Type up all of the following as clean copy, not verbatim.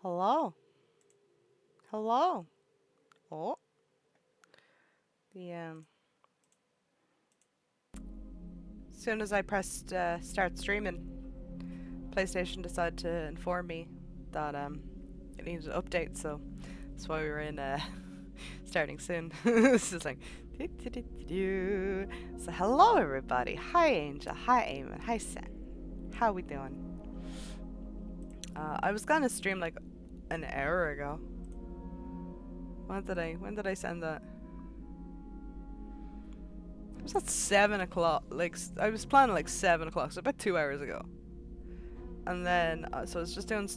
Hello. Hello. Oh, the as soon as I pressed start streaming, PlayStation decided to inform me that it needed an update, so that's why we were in starting soon. It's just like do. So hello everybody. Hi Angel. Hi Eamon. Hi Sen. How we doing? I was gonna stream like an hour ago. When did I send that? It was at 7 o'clock. Like I was planning like 7 o'clock, so about 2 hours ago. And then so I was just doing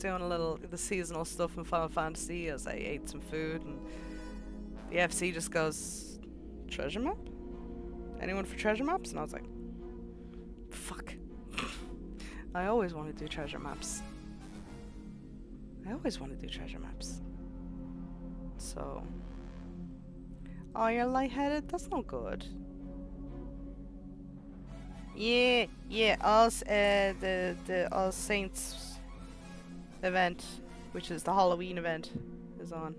a little the seasonal stuff in Final Fantasy as I ate some food, and the FC just goes, treasure map? Anyone for treasure maps? And I was like, fuck. I always want to do treasure maps. I always want to do treasure maps. So, oh, you're lightheaded? That's not good. Yeah, the All Saints event, which is the Halloween event, is on.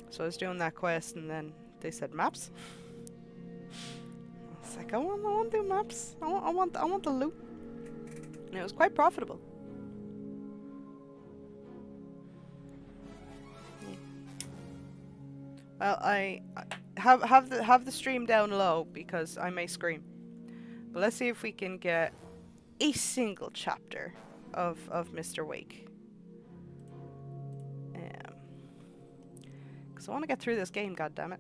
So I was doing that quest, and then they said maps. I was like, I want to do maps. I want the loot, and it was quite profitable. Yeah. Well, I have the stream down low because I may scream. But let's see if we can get a single chapter of Mr. Wake. Because I want to get through this game, goddammit.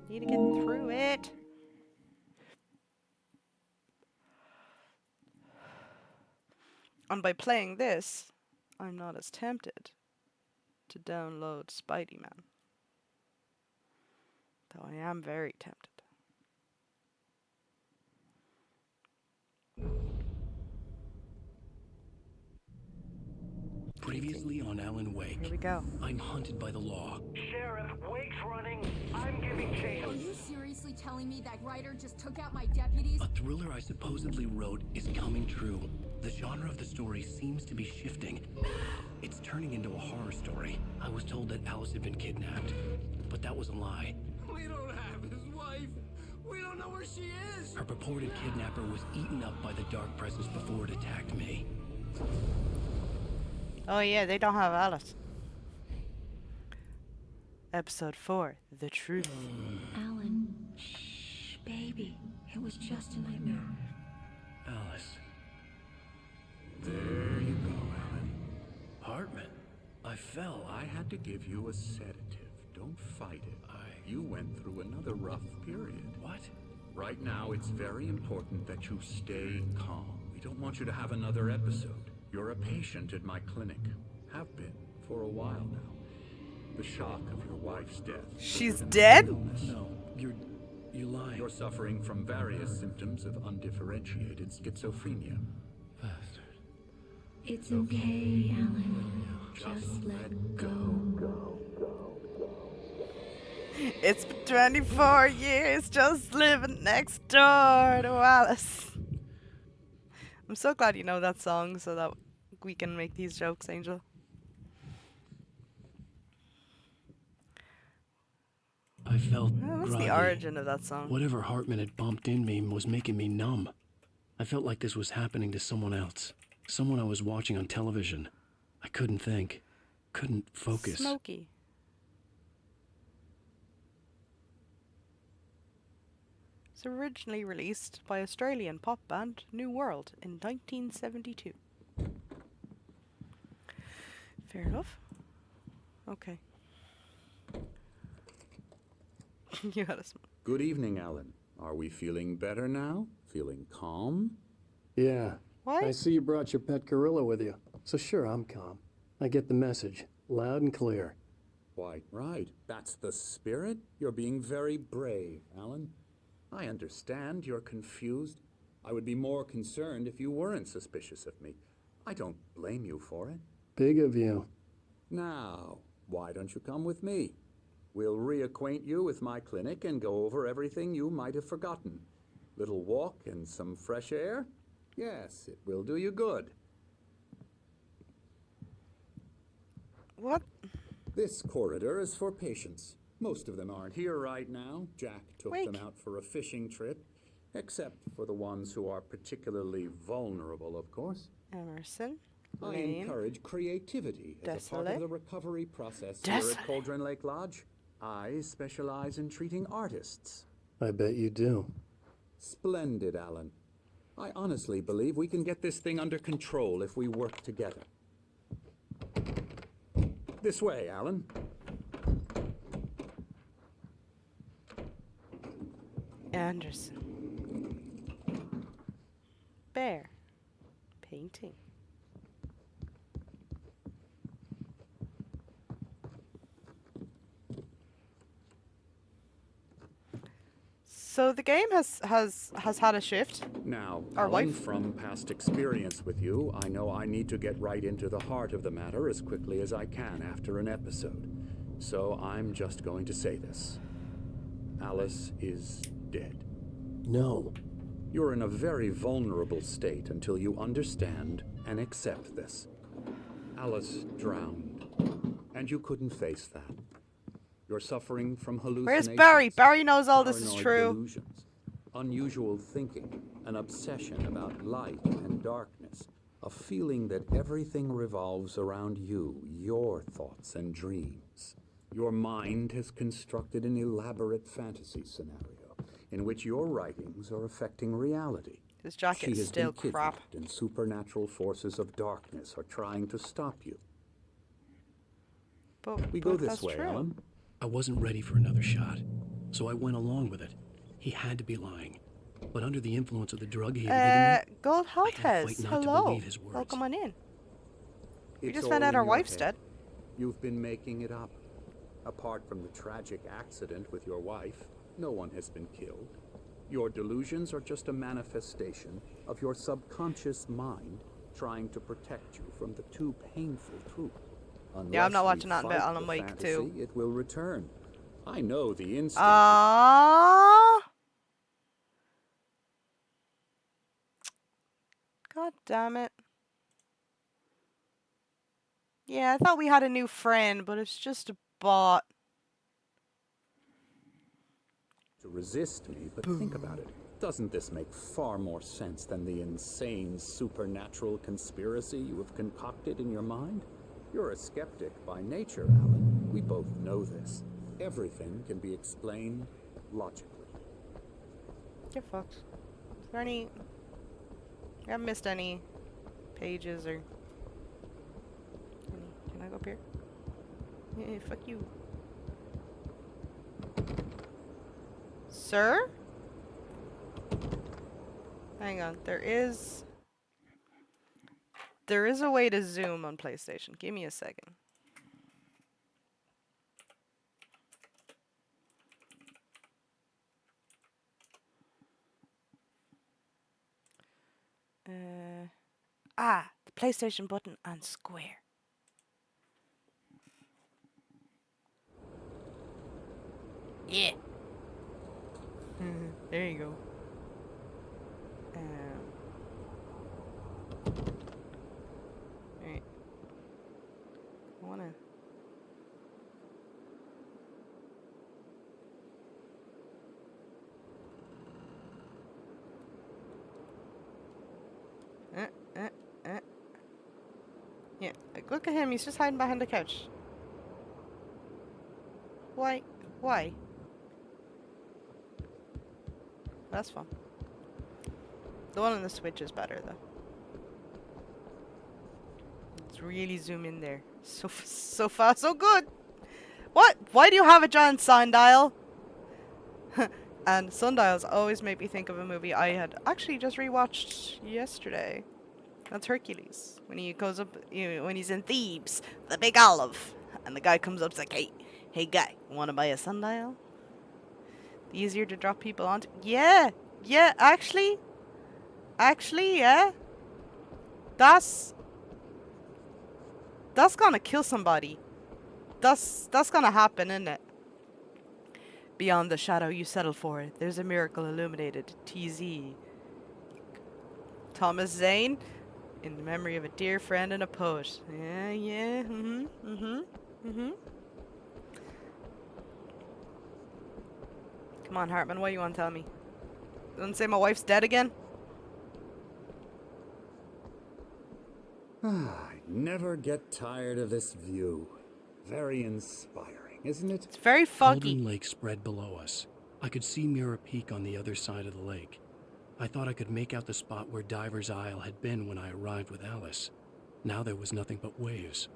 Need to get through it. And by playing this, I'm not as tempted to download Spidey Man. Though I am very tempted. Previously on Alan Wake. Here we go. I'm hunted by the law. Sheriff, Wake's running. I'm giving chase. Are you seriously telling me that writer just took out my deputies? A thriller I supposedly wrote is coming true. The genre of the story seems to be shifting. It's turning into a horror story. I was told that Alice had been kidnapped, but that was a lie. We don't have his wife. We don't know where she is. Her purported kidnapper was eaten up by the dark presence before it attacked me. Oh yeah, they don't have Alice. Episode 4, The Truth. Alan, shh, baby. It was just a nightmare. Alice. There you go, Alan. Hartman. I fell. I had to give you a sedative. Don't fight it. You went through another rough period. What? Right now, it's very important that you stay calm. We don't want you to have another episode. You're a patient at my clinic. Have been for a while now. The shock of your wife's death. She's dead? No, you're lying. You're suffering from various symptoms of undifferentiated schizophrenia. Bastard. It's okay, Alan. Just let go. It's been 24 years just living next door to Alice. I'm so glad you know that song so that we can make these jokes, Angel. I felt What's groggy. the origin of that song? Whatever Hartman had bumped in me was making me numb. I felt like this was happening to someone else. Someone I was watching on television. I couldn't think. Couldn't focus. Smokey. It was originally released by Australian pop band New World in 1972. Fair enough. Okay. You had a smoke. Good evening, Alan. Are we feeling better now? Feeling calm? Yeah. What? I see you brought your pet gorilla with you. So sure, I'm calm. I get the message. Loud and clear. Quite right. That's the spirit. You're being very brave, Alan. I understand you're confused. I would be more concerned if you weren't suspicious of me. I don't blame you for it. Big of you. Now, why don't you come with me? We'll reacquaint you with my clinic and go over everything you might have forgotten. Little walk and some fresh air? Yes, it will do you good. What? This corridor is for patients. Most of them aren't here right now. Jack took them Wake. out for a fishing trip, except for the ones who are particularly vulnerable, of course. Emerson. I Lane. encourage creativity as a part of Desolate. the recovery process here Desolate. at Cauldron Lake Lodge. I specialize in treating artists. I bet you do. Splendid, Alan. I honestly believe we can get this thing under control if we work together. This way, Alan. Anderson. Bear. Painting. So the game has had a shift. Now, Our Alan, wife. from past experience with you, I know I need to get right into the heart of the matter as quickly as I can after an episode. So I'm just going to say this. Alice is dead. No. You're in a very vulnerable state until you understand and accept this. Alice drowned, and you couldn't face that. You're suffering from hallucinations. Where's Barry? Barry knows all this is paranoid true. delusions, unusual thinking, an obsession about light and darkness, a feeling that everything revolves around you, your thoughts and dreams. Your mind has constructed an elaborate fantasy scenario in which your writings are affecting reality. His jacket She is has still been crap. kidnapped, and supernatural forces of darkness are trying to stop you. But, We go but this that's way, true. Alan. I wasn't ready for another shot, so I went along with it. He had to be lying. But under the influence of the drug he had given me, Gold I had to Haltez. fight not to Hello. believe his words. Welcome on in. We It's just found all out in our your wife's head. dead. You've been making it up. Apart from the tragic accident with your wife, no one has been killed. Your delusions are just a manifestation of your subconscious mind trying to protect you from the too painful truth. Yeah, I'm not Unless watching we that bit. fight Alan the Wake fantasy, 2. It will return. I know the instinct. God damn it. Yeah, I thought we had a new friend, but it's just a bot. To resist me, but think about it. Doesn't this make far more sense than the insane supernatural conspiracy you have concocted in your mind? You're a skeptic by nature, Alan. We both know this. Everything can be explained logically. Get fucked. Is there any... I haven't missed any pages or... Can I go up here? Yeah, fuck you. Sir? Hang on. There is a way to zoom on PlayStation. Give me a second. The PlayStation button on square. Yeah. There you go. Alright. I wanna... Yeah, like, look at him, he's just hiding behind the couch. Why? Why? That's fun. The one on the Switch is better, though. Let's really zoom in there. So far, so good! What? Why do you have a giant sundial? And sundials always make me think of a movie I had actually just rewatched yesterday. That's Hercules. When he goes up, when he's in Thebes, the big olive, and the guy comes up, and like, hey guy, wanna buy a sundial? Easier to drop people onto. Yeah, actually, yeah. That's gonna kill somebody. That's gonna happen, isn't it? Beyond the shadow you settle for, there's a miracle illuminated. TZ. Thomas Zane. In the memory of a dear friend and a poet. Yeah, yeah, mm-hmm. Come on, Hartman, what do you want to tell me? Don't say my wife's dead again? I never get tired of this view. Very inspiring, isn't it? It's very foggy. Cauldron Lake spread below us. I could see Mirror Peak on the other side of the lake. I thought I could make out the spot where Diver's Isle had been when I arrived with Alice. Now there was nothing but waves.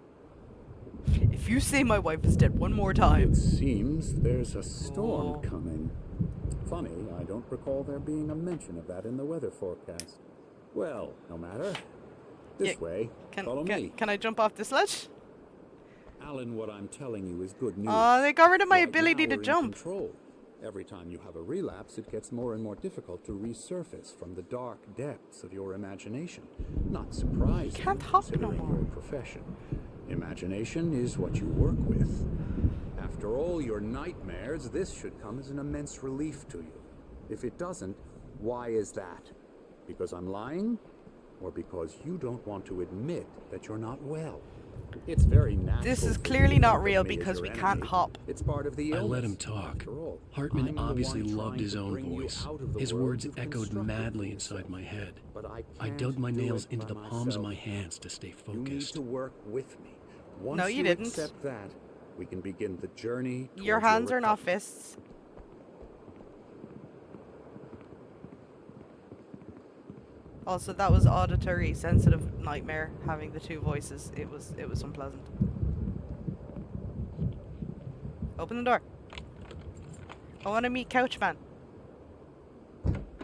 If you say my wife is dead one more time. It seems there's a storm coming. Funny, I don't recall there being a mention of that in the weather forecast. Well, no matter. This way. Follow me. Can I jump off the sledge? Alan, what I'm telling you is good news. Oh, they got rid of my Right ability now to we're jump. In control. Every time you have a relapse, it gets more and more difficult to resurface from the dark depths of your imagination. Not surprising, Can't hop no considering more. your profession. Imagination is what you work with. After all your nightmares, this should come as an immense relief to you. If it doesn't, why is that? Because I'm lying? Or because you don't want to admit that you're not well? It's very natural. This is for you clearly to not think of real me as because your we can't enemy. hop. It's part of the I illness. let him talk. After all, Hartman I'm the obviously one loved trying his to own bring you voice. out of the His world words you've echoed constructed madly for inside yourself. my head. But I can't dug my do nails it into by the palms of myself. my hands to stay You need focused. to work with me. Once No, you didn't. accept that, we can begin the journey. Your towards hands are not recovery. fists. Also, that was auditory sensitive nightmare having the two voices. It was unpleasant. Open the door. I want to meet Couchman.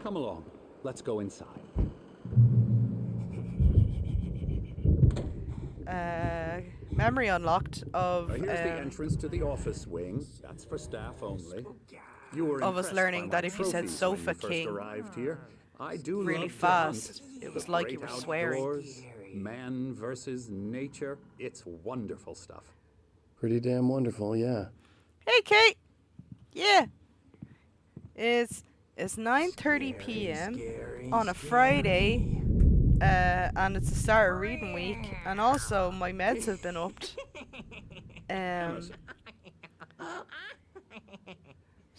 Come along. Let's go inside. Memory unlocked of Here's the entrance to the office wing. That's for staff only. You were Of us impressed learning by my that if you said trophies when sofa you first king arrived here. I do really love to fast, hunt. it was The like you great were swearing. outdoors, man versus nature. It's wonderful stuff. Pretty damn wonderful, yeah. Hey, Kate. Yeah. It's 9:30 p.m. on a Friday, and it's the start of reading week, and also my meds have been upped.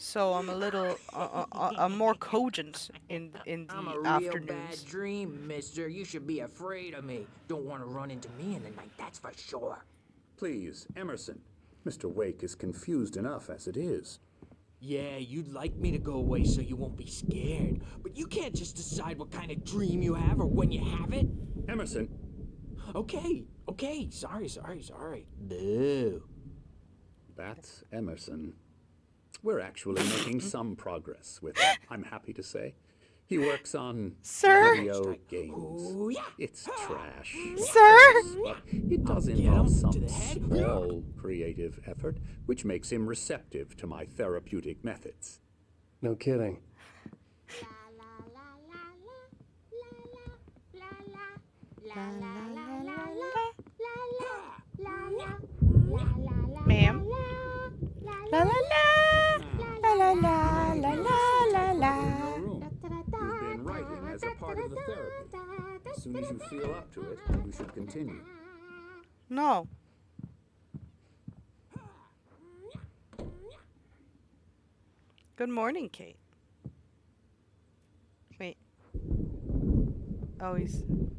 So I'm a little, I'm more cogent in I'm a the real afternoons. bad dream, mister. You should be afraid of me. Don't want to run into me in the night, that's for sure. Please, Emerson. Mr. Wake is confused enough as it is. Yeah, you'd like me to go away so you won't be scared. But you can't just decide what kind of dream you have or when you have it. Emerson, Okay. Sorry. Boo. that's Emerson. We're actually making some progress with him, I'm happy to say. He works on Sir? video games. Oh, yeah. It's trash. Sir? But it does Get involve him some to the head. small creative effort, which makes him receptive to my therapeutic methods. No kidding. Ma'am? La la la. La la la la la la Room. You've been writing as a part of the therapy. As soon as you feel up to it, you should continue. No. Good morning, Kate. Wait. Oh,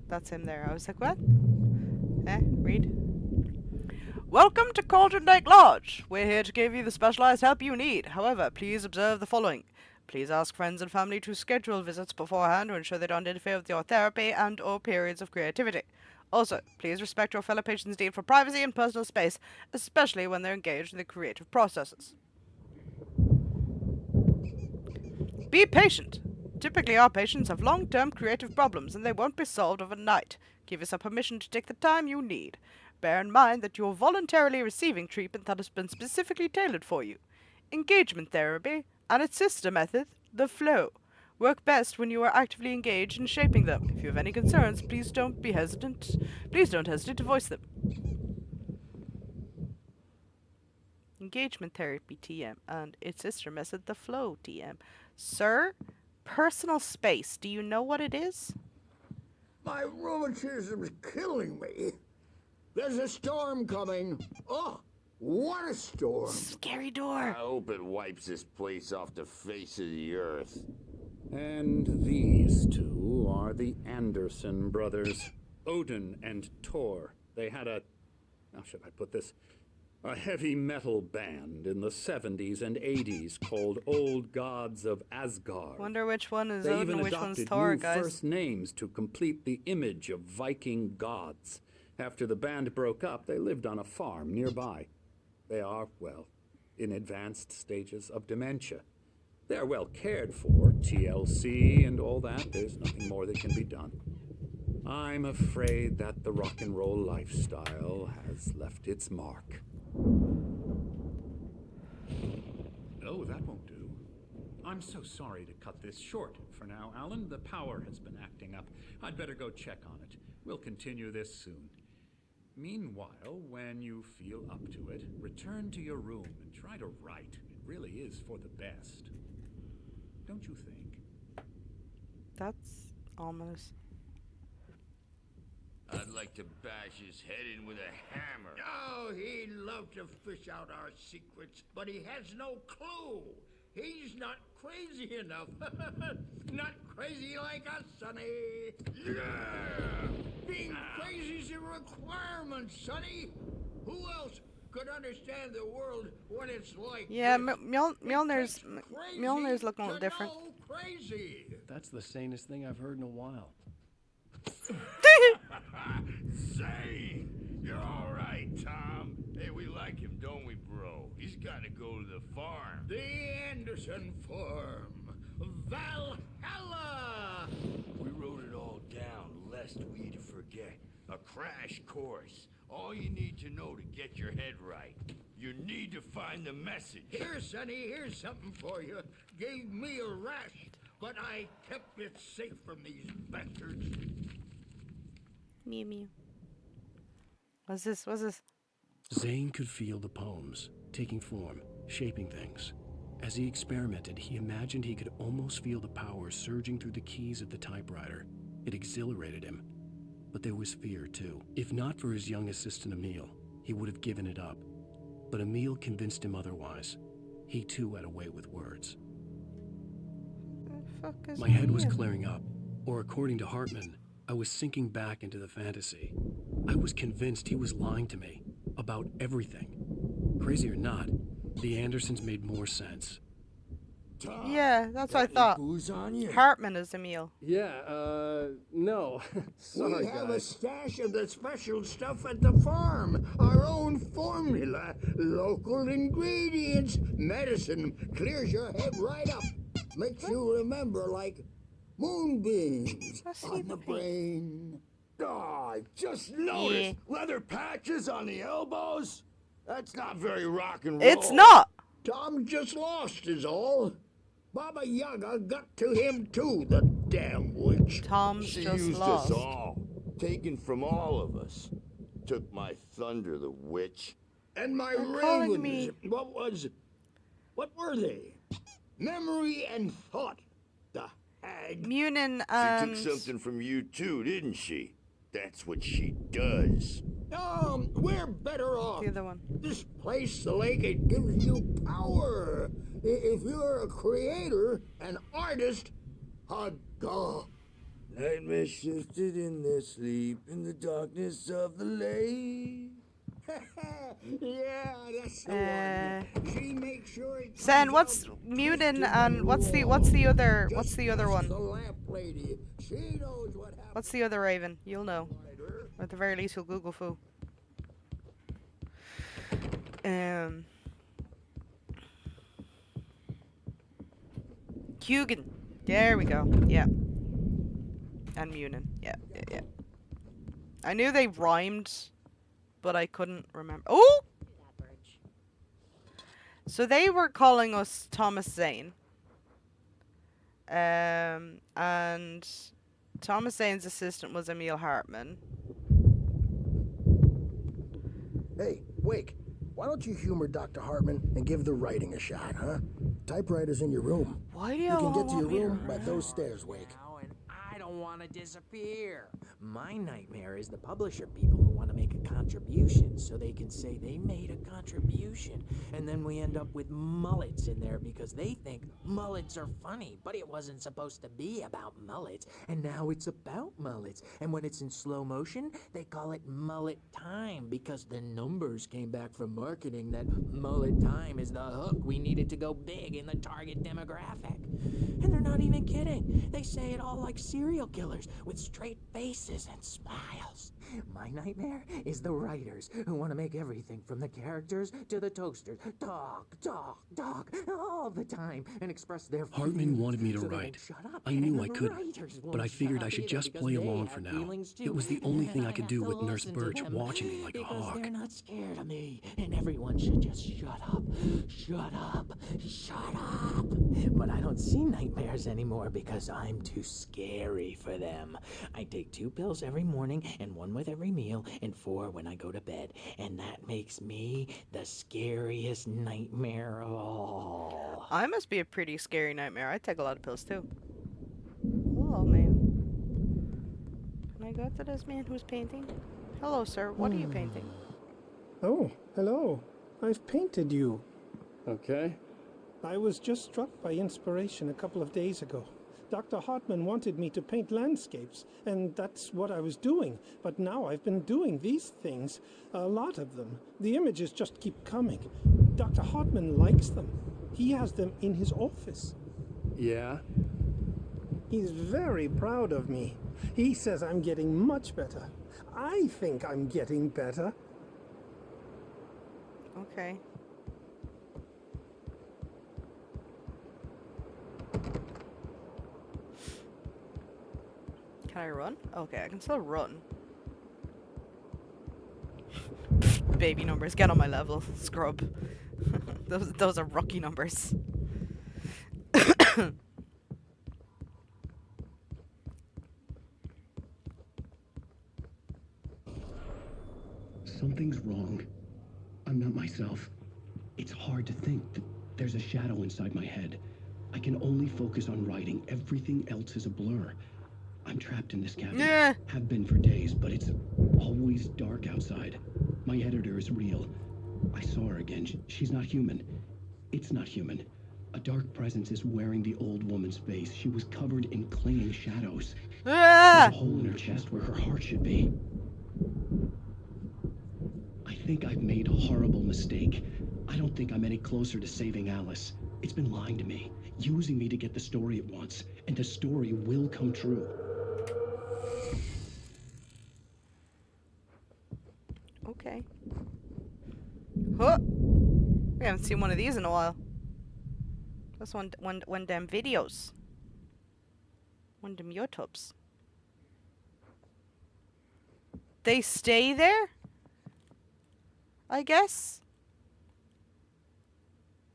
that's him there. I was like, what? Read. Welcome to Cauldron Lake Lodge. We're here to give you the specialized help you need. However, please observe the following. Please ask friends and family to schedule visits beforehand to ensure they don't interfere with your therapy and or periods of creativity. Also, please respect your fellow patients' need for privacy and personal space, especially when they're engaged in the creative processes. Be patient. Typically, our patients have long-term creative problems and they won't be solved overnight. Give yourself permission to take the time you need. Bear in mind that you're voluntarily receiving treatment that has been specifically tailored for you. Engagement therapy and its sister method, the flow, work best when you are actively engaged in shaping them. If you have any concerns, please don't hesitate to voice them. Engagement therapy TM and its sister method, the flow TM. Sir, personal space, do you know what it is? My rheumatism's killing me. There's a storm coming. Oh, what a storm. Scary I door. hope it wipes this place off the face of the earth. And these two are the Anderson brothers, Odin and Thor. They had a, how should I put this? A heavy metal band in the 70s and 80s called Old Gods of Asgard. Wonder which one is They Odin even and which one's adopted Thor, new guys. first names to complete the image of Viking gods. After the band broke up, they lived on a farm nearby. They are, well, in advanced stages of dementia. They're well cared for, TLC and all that. There's nothing more that can be done. I'm afraid that the rock and roll lifestyle has left its mark. Oh, that won't do. I'm so sorry to cut this short for now, Alan. The power has been acting up. I'd better go check on it. We'll continue this soon. Meanwhile, when you feel up to it, return to your room and try to write. It really is for the best. Don't you think? That's ominous. I'd like to bash his head in with a hammer. Oh, he'd love to fish out our secrets, but he has no clue. He's not crazy enough. Not crazy like us, Sonny. Yeah! Being crazy's a requirement, Sonny. Who else could understand the world when it's like Yeah, this? Mjolnir's Crazy Mjolnir's looking a to little different. know crazy. That's the sanest thing I've heard in a while. Say, you're all right, Tom. Hey, we like him, don't we, bro? He's got to go to the farm. The Anderson Farm. Valhalla! We wrote it all down, lest we forget. A crash course. All you need to know to get your head right. You need to find the message. Here, Sonny, here's something for you. Gave me a rash, but I kept it safe from these bastards. Mew mew. What's this? What's this? Zane could feel the poems, taking form, shaping things. As he experimented, he imagined he could almost feel the power surging through the keys of the typewriter. It exhilarated him. But there was fear, too. If not for his young assistant Emil, he would have given it up. But Emil convinced him otherwise. He, too, had a way with words. The fuck is My head was Emil? clearing up, or according to Hartman, I was sinking back into the fantasy. I was convinced he was lying to me about everything. Crazy or not, the Andersons made more sense. Yeah, that's what I thought. Who's on you? Hartman is Emil. Yeah, no. Sorry, We have guys. a stash of the special stuff at the farm. Our own formula. Local ingredients. Medicine clears your head right up. Makes you remember like moonbeams Let's see on the the brain. Oh, I just noticed leather patches on the elbows. That's not very rock and roll. It's not. Tom just lost is all. Baba Yaga got to him too, the damn witch. Tom's She just used lost. us all, taken from all of us. Took my thunder, the witch. And my They're calling ravens. me- What were they? Memory and thought. The hag. Munin She and took something from you too, didn't she? That's what she does. We're better off. the other one. This place, the lake, it gives you power. If you're a creator, an artist, a god. Nightmare shifted in their sleep in the darkness of the lake. Yeah, that's the one. She makes sure it Sen, comes what's out Munin twisted and what's the raw. other Just what's the other ask one? The lamp lady. She knows what happened. What's the other Raven? You'll know. Later. Or at the very least, you'll Google foo. Hugin. There we go. Yeah. And Munin. Yeah. I knew they rhymed, but I couldn't remember. Oh! So they were calling us Thomas Zane. And Thomas Zane's assistant was Emil Hartman. Hey, Wake, why don't you humor Dr. Hartman and give the writing a shot, huh? Typewriter's in your room. Why do You can get to your want me to room by write? those stairs, Wake. Now, and I don't don't want to disappear. My nightmare is the publisher people who want to make a contribution so they can say they made a contribution. And then we end up with mullets in there because they think mullets are funny. But it wasn't supposed to be about mullets. And now it's about mullets. And when it's in slow motion, they call it mullet time because the numbers came back from marketing that mullet time is the hook we needed to go big in the target demographic. And they're not even kidding. They say it all like serial killers with straight faces and smiles. My nightmare is the writers who want to make everything from the characters to the toasters talk all the time and express their Hartman wanted me to so they write. won't shut up. I knew And I the couldn't, writers but I won't figured shut I up should either just because play they along have for now. feelings too. It was the only thing I And could have do to with Nurse listen to Birch them watching me like a because hawk. they're not scared of me, and everyone should just shut up, shut up, shut up. But I don't see nightmares anymore because I'm too scary for them. I take 2 pills every morning and 1 with every meal and 4 when I go to bed, and that makes me the scariest nightmare of all. I must be a pretty scary nightmare. I take a lot of pills too. Hello, man. Can I go to this man who's painting? Hello, sir. What are you painting? Oh, hello. I've painted you. Okay. I was just struck by inspiration a couple of days ago. Dr. Hartman wanted me to paint landscapes, and that's what I was doing. But now I've been doing these things, a lot of them. The images just keep coming. Dr. Hartman likes them. He has them in his office. Yeah? He's very proud of me. He says I'm getting much better. I think I'm getting better. Okay. Can I run? Okay, I can still run. Baby numbers, get on my level, scrub. those are rookie numbers. Something's wrong. I'm not myself. It's hard to think that there's a shadow inside my head. I can only focus on writing. Everything else is a blur. I'm trapped in this cabin. Yeah. Have been for days, but it's always dark outside. My editor is real. I saw her again. She's not human. It's not human. A dark presence is wearing the old woman's face. She was covered in clinging shadows. Ah! There's a hole in her chest where her heart should be. I think I've made a horrible mistake. I don't think I'm any closer to saving Alice. It's been lying to me, using me to get the story it wants, and the story will come true. Okay. Huh. We haven't seen one of these in a while. That's one damn videos. One damn YouTubes. They stay there? I guess.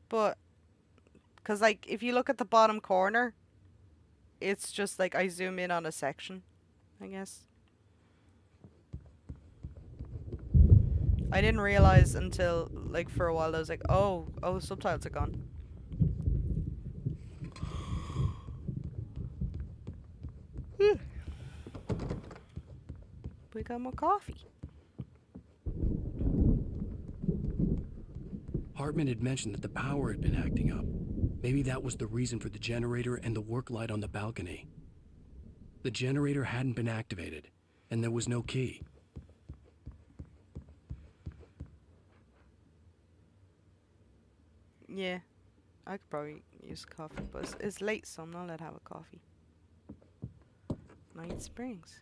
But, cause like, if you look at the bottom corner, it's just like I zoom in on a section, I guess. I didn't realize until, like, for a while, I was like, oh, subtitles are gone. We got more coffee. Hartman had mentioned that the power had been acting up. Maybe that was the reason for the generator and the work light on the balcony. The generator hadn't been activated, and there was no key. Yeah, I could probably use coffee, but it's late, so I'm not allowed to have a coffee. Night Springs.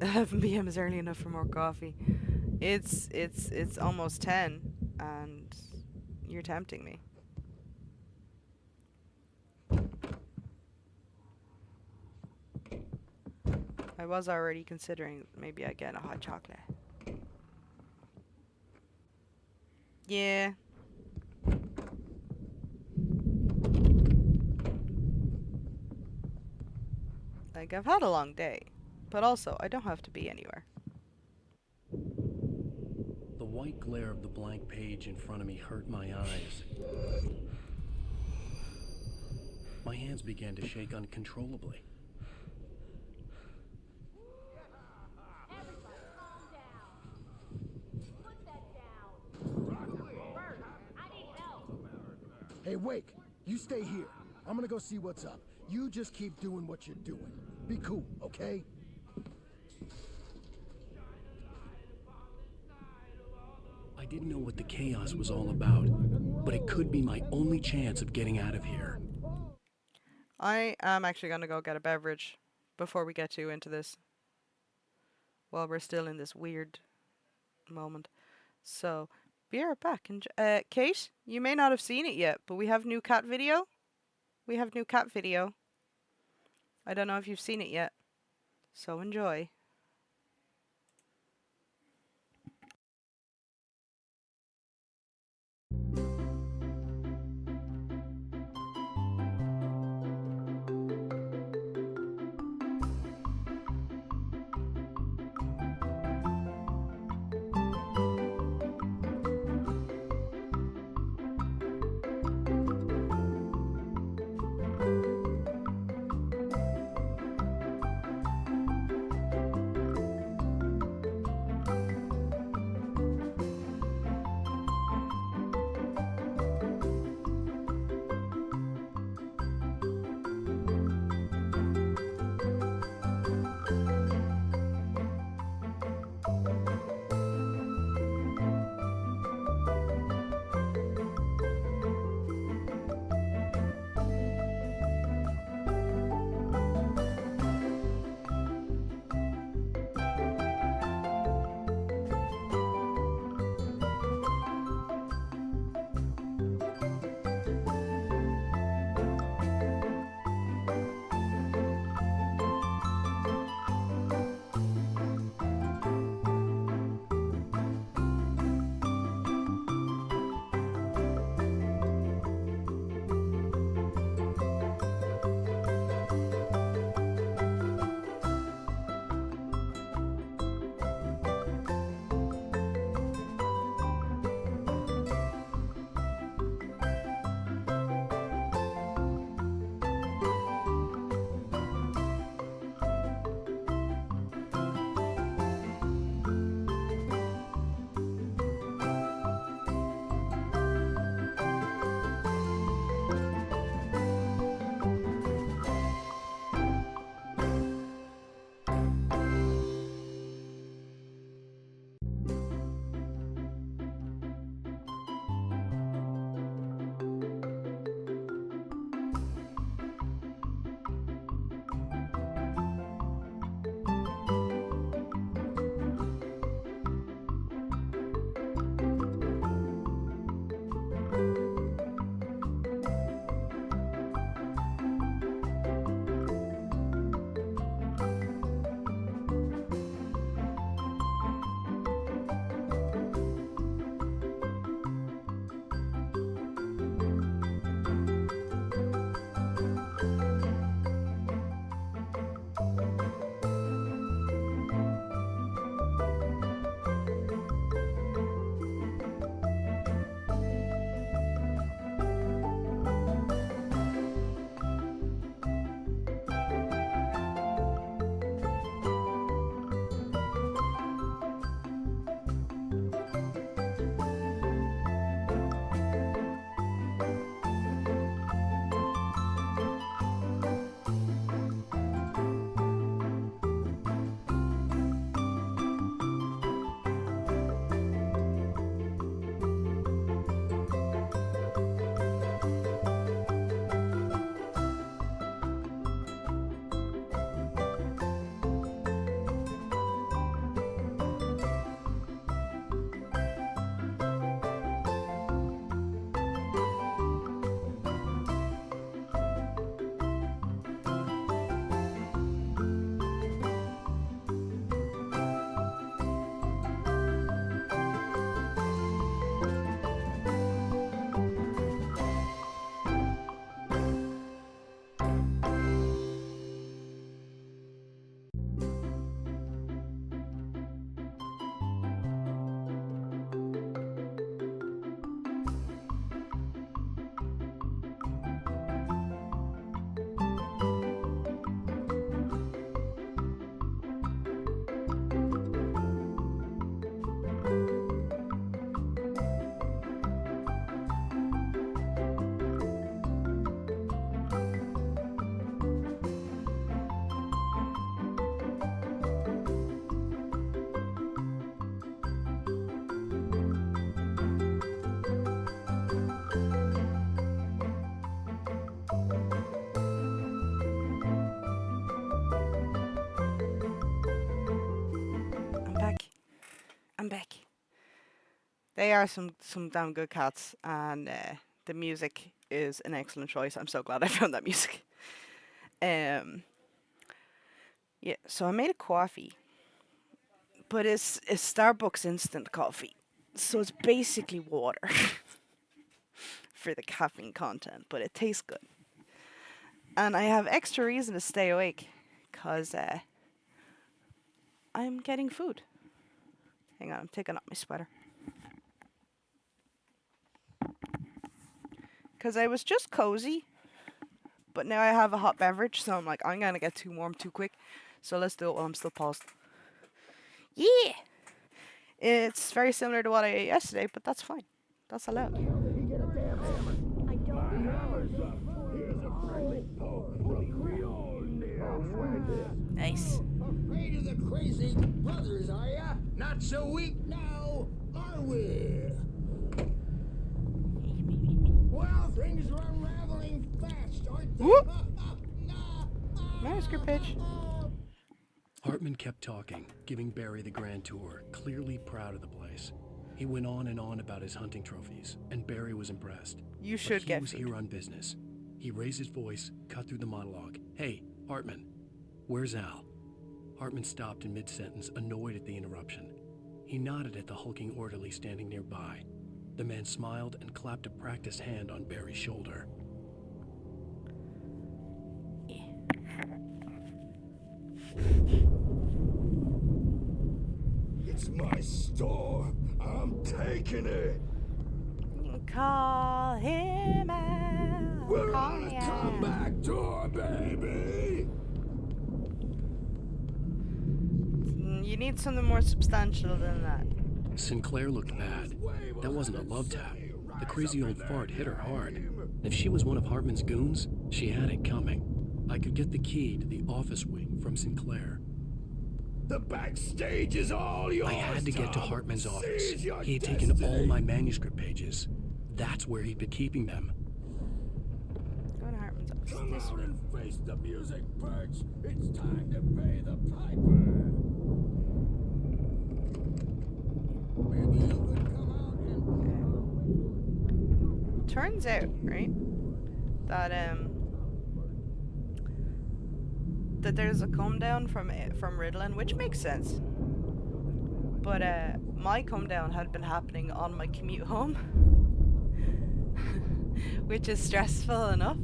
11 p.m. is early enough for more coffee. It's almost 10, and you're tempting me. I was already considering maybe I get a hot chocolate. Yeah. Like, I've had a long day, but also I don't have to be anywhere. The white glare of the blank page in front of me hurt my eyes. My hands began to shake uncontrollably. Everybody calm down. Put that down. Bert, I need help. Hey, Wake, you stay here. I'm gonna go see what's up. You just keep doing what you're doing. Be cool, okay? I didn't know what the chaos was all about, but it could be my only chance of getting out of here. I am actually going to go get a beverage before we get too into this. While we're still in this weird moment. So, be right back. Kate, you may not have seen it yet, but we have new cat video. We have new cat video. I don't know if you've seen it yet. So enjoy. They are some damn good cats, and the music is an excellent choice. I'm so glad I found that music. Yeah, so I made a coffee, but it's Starbucks instant coffee, so it's basically water for the caffeine content, but it tastes good. And I have extra reason to stay awake, cause I'm getting food. Hang on, I'm taking off my sweater. Cause I was just cozy, but now I have a hot beverage, so I'm like, I'm gonna get too warm too quick. So let's do it while I'm still paused. Yeah! It's very similar to what I ate yesterday, but that's fine. That's allowed. Nice. Afraid of the crazy brothers, are ya? Not so weak now, are we? Well, things are unraveling fast, aren't they? Whoop! Manuscript page. Hartman kept talking, giving Barry the grand tour, clearly proud of the place. He went on and on about his hunting trophies, and Barry was impressed. You should get He was food. here on business. He raised his voice, cut through the monologue. Hey, Hartman, where's Al? Hartman stopped in mid-sentence, annoyed at the interruption. He nodded at the hulking orderly standing nearby. The man smiled and clapped a practiced hand on Barry's shoulder. It's my store. I'm taking it. Call him out. We're on a comeback tour, baby. You need something more substantial than that. Sinclair looked bad. That wasn't a love tap. The crazy old fart hit her hard. If she was one of Hartman's goons, she had it coming. I could get the key to the office wing from Sinclair. The backstage is all yours. I had to get to Tom. Hartman's office. Seize your He had taken destiny. all my manuscript pages. That's where he'd been keeping them. Go to Hartman's office. Come This out way. and face the music, Birch. It's time to pay the piper. Maybe you could come out and... Turns out, right, that that there's a come down from Ritalin, which makes sense. But my come down had been happening on my commute home, which is stressful enough.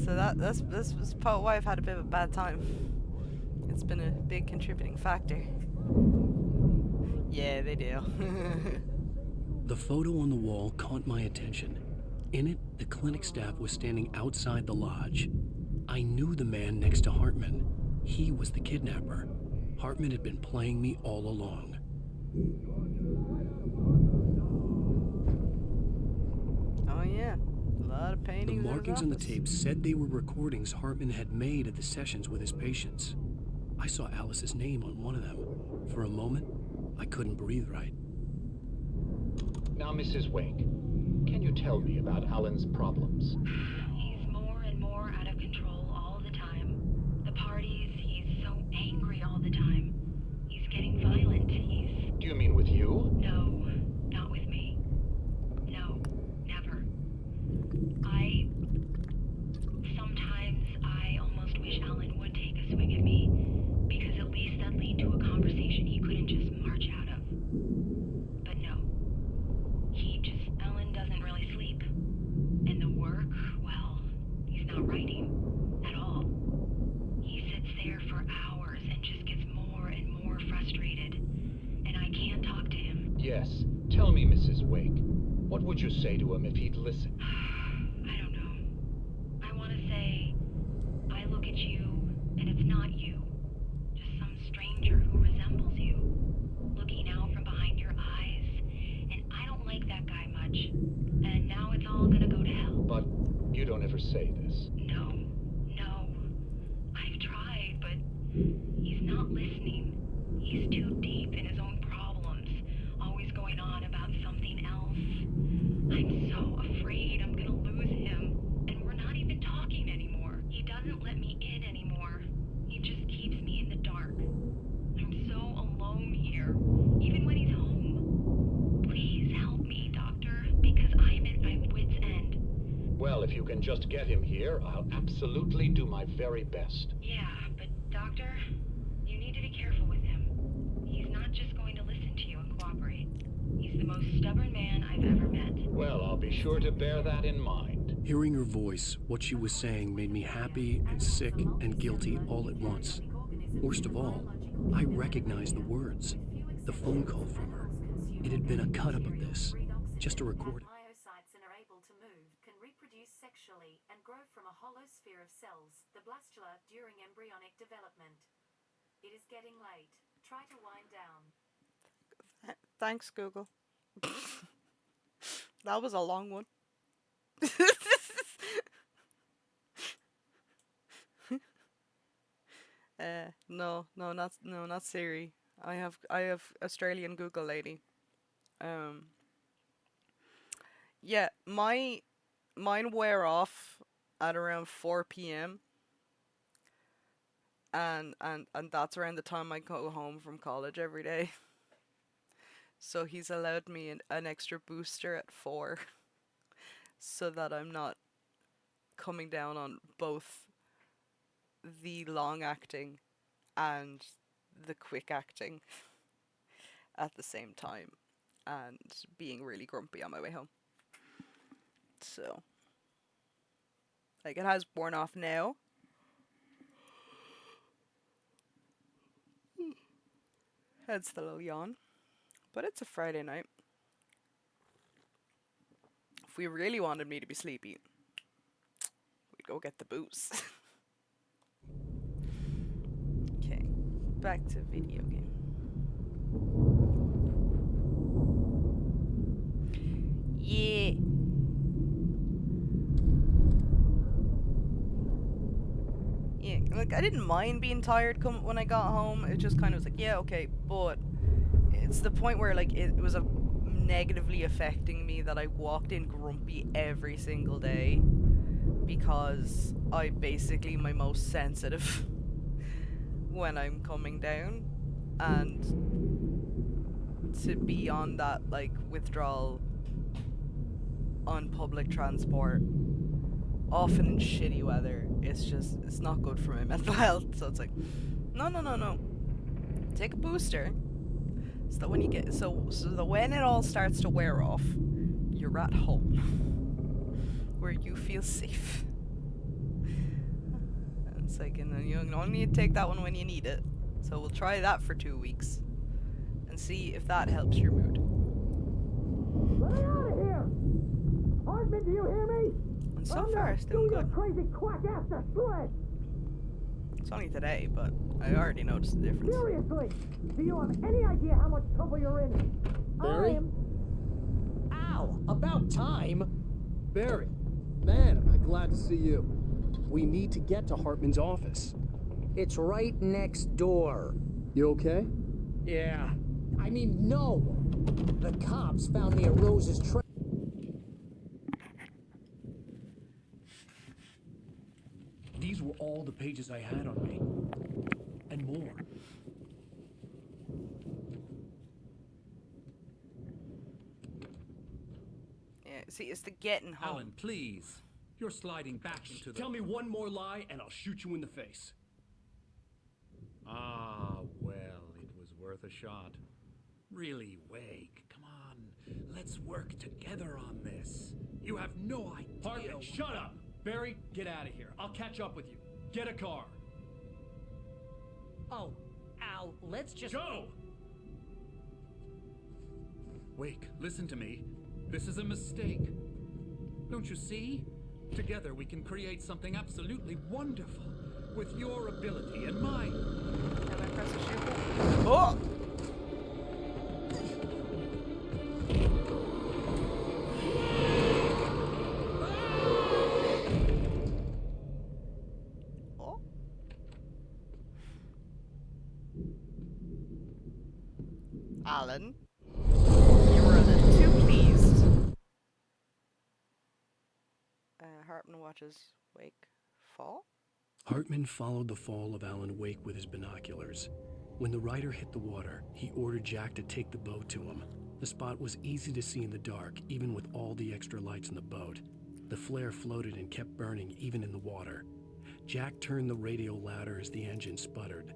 So this was part why I've had a bit of a bad time. It's been a big contributing factor. Yeah, they do. The photo on the wall caught my attention. In it, the clinic staff was standing outside the lodge. I knew the man next to Hartman. He was the kidnapper. Hartman had been playing me all along. Oh yeah, a lot of The paintings. in his markings on the office. tape said they were recordings Hartman had made at the sessions with his patients. I saw Alice's name on one of them. For a moment, I couldn't breathe right. Now, Mrs. Wake, can you tell me about Alan's problems? He's more and more out of control all the time. The parties, he's so angry all the time. He's getting violent. Do you mean with you? No, not with me. No, never. Sometimes I almost wish Alan would take a swing at me, because at least that'd lead to a conversation he couldn't just march out of. But no. Alan doesn't really sleep. And the work, well, he's not writing at all. He sits there for hours and just gets more and more frustrated. And I can't talk to him. Yes. Tell me, Mrs. Wake, what would you say to him if he'd listen? I don't know. I want to say, I look at you, and it's not you. Just some stranger who resembles you. Looking out from behind your eyes, and I don't like that guy much. And now it's all gonna go to hell. But you don't ever say this. No. I've tried, but he's not listening. He's too deep in his own problems, always going on about something else. I'm so afraid I'm gonna lose him, and we're not even talking anymore. He doesn't let me in anymore. He just keeps me in the dark. I'm so alone here, even when he's home. Well, if you can just get him here, I'll absolutely do my very best. Yeah, but Doctor, you need to be careful with him. He's not just going to listen to you and cooperate. He's the most stubborn man I've ever met. Well, I'll be sure to bear that in mind. Hearing her voice, what she was saying made me happy and sick and guilty all at once. Worst of all, I recognized the words. The phone call from her. It had been a cut-up of this. Just a recording. Myocytes and are able to move, can reproduce sexually, and grow from a hollow sphere of cells, the blastula, during embryonic development. It is getting late. Try to wind down. Thanks, Google. That was a long one. No, not Siri. I have Australian Google lady. Yeah, mine wear off at around 4 p.m. And that's around the time I go home from college every day. So he's allowed me an extra booster at 4 so that I'm not coming down on both the long acting and the quick acting at the same time and being really grumpy on my way home. So, like, it has worn off now. Hence the little yawn. But it's a Friday night. If we really wanted me to be sleepy, we'd go get the booze. Okay, back to video game. Yeah. Yeah, like, I didn't mind being tired when I got home. It just kind of was like, yeah, okay, but it's the point where, like, it was negatively affecting me that I walked in grumpy every single day because I'm basically my most sensitive when I'm coming down, and to be on that, like, withdrawal on public transport, often in shitty weather, it's not good for my mental health. So it's like, no, take a booster so that when you get so that when it all starts to wear off, you're at home where you feel safe. And it's like, and then you only need to take that one when you need it. So we'll try that for 2 weeks and see if that helps your mood. Let me out of here! Hartman, do you hear me? And so far, still good. Crazy quack after sled! It's only today, but I already noticed the difference. Seriously, do you have any idea how much trouble you're in? Barry? Ow! About time! Barry, man, am I glad to see you. We need to get to Hartman's office. It's right next door. You okay? Yeah. I mean, no! The cops found me at Rose's train. These were all the pages I had on me. And more. Yeah, see, it's the getting home. Alan, please. You're sliding back into the... Tell me one more lie and I'll shoot you in the face. Ah, well, it was worth a shot. Really, Wake, come on. Let's work together on this. You have no idea... Hartman, shut up! Barry, get out of here. I'll catch up with you. Get a car. Oh, Al, let's just... Go! Wake, listen to me. This is a mistake. Don't you see? Together we can create something absolutely wonderful. With your ability and mine. Can I press a shield? Oh! Oh? Alan? You were a little too pleased. Hartman watches Wake fall? Hartman followed the fall of Alan Wake with his binoculars. When the rider hit the water, he ordered Jack to take the boat to him. The spot was easy to see in the dark, even with all the extra lights in the boat. The flare floated and kept burning even in the water. Jack turned the radio louder as the engine sputtered.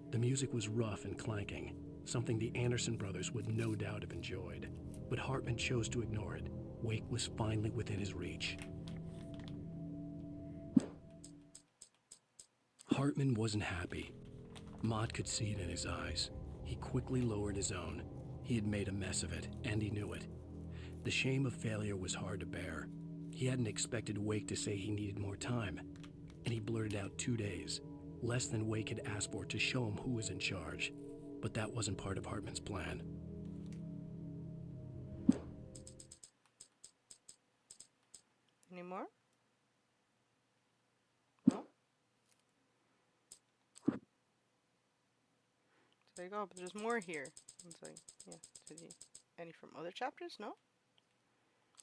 The music was rough and clanking, something the Anderson brothers would no doubt have enjoyed. But Hartman chose to ignore it. Wake was finally within his reach. Hartman wasn't happy. Mott could see it in his eyes. He quickly lowered his own. He had made a mess of it, and he knew it. The shame of failure was hard to bear. He hadn't expected Wake to say he needed more time, and he blurted out 2 days, less than Wake had asked for, to show him who was in charge. But that wasn't part of Hartman's plan. Any more? No? There you go, but there's more here. It's like, yeah, any from other chapters? No?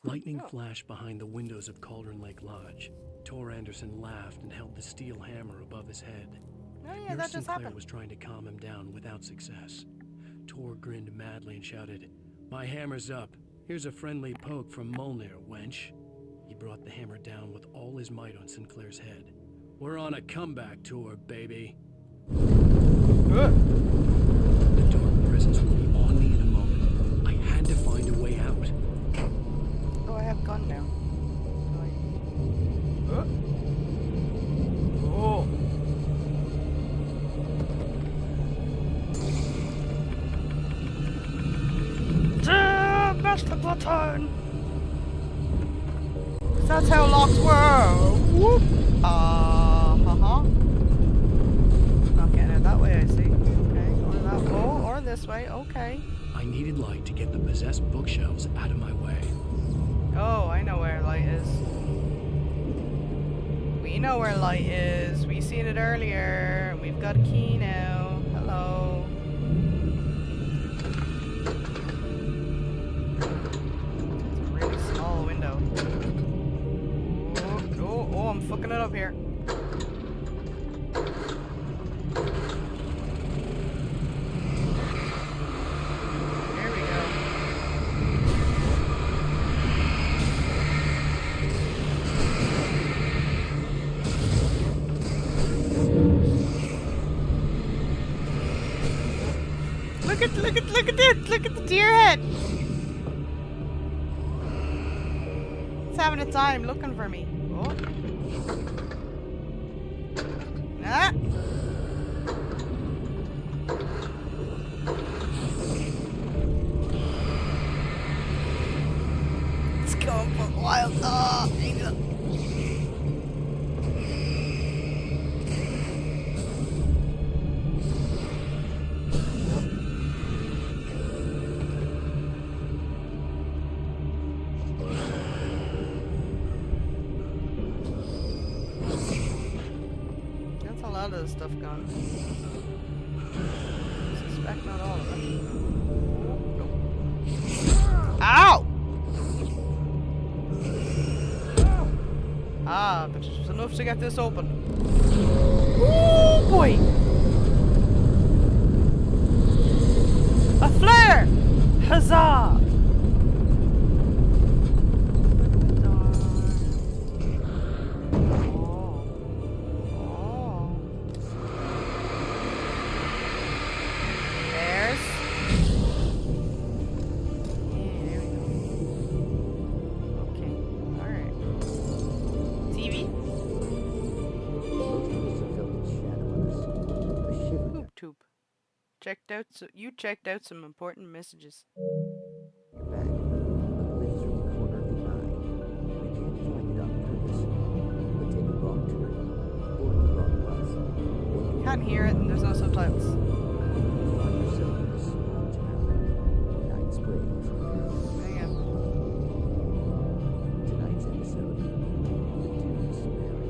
Lightning flashed behind the windows of Cauldron Lake Lodge. Tor Anderson laughed and held the steel hammer above his head. Oh yeah, Nurse that just Sinclair happened. was trying to calm him down without success. Tor grinned madly and shouted, "My hammer's up. Here's a friendly poke from Molnir, wench." He brought the hammer down with all his might on Sinclair's head. "We're on a comeback tour, baby." The dark presence would be on me in a moment. I had to find a way out. Oh, I have gun now. Oh. Mash the button! That's how locks work! Whoop! Not getting it that way, I see. Okay, or that. Oh, or this way, okay. I needed light to get the possessed bookshelves out of my way. Oh, I know where light is. We know where light is. We seen it earlier. We've got a key now. Hello. It's a really small window. Oh, I'm fucking it up here. There we go. Look at the deer head. It's having a time looking for me. Oh. Ah. It's going for a while. Oh, angel. Of the stuff gone. I suspect not all of it. Nope. Ow! Ah, but it's enough to get this open. Ooh, boy! A flare! Huzzah! You checked out some important messages. You're back. The lids from the corner of the eye. We can't find it on purpose. But take a wrong turn. Board the wrong bus. Can't hear it and there's no subtitles. You find yourself in a small town. Night Springs. Hang on. Tonight's episode. The Dunes Marry.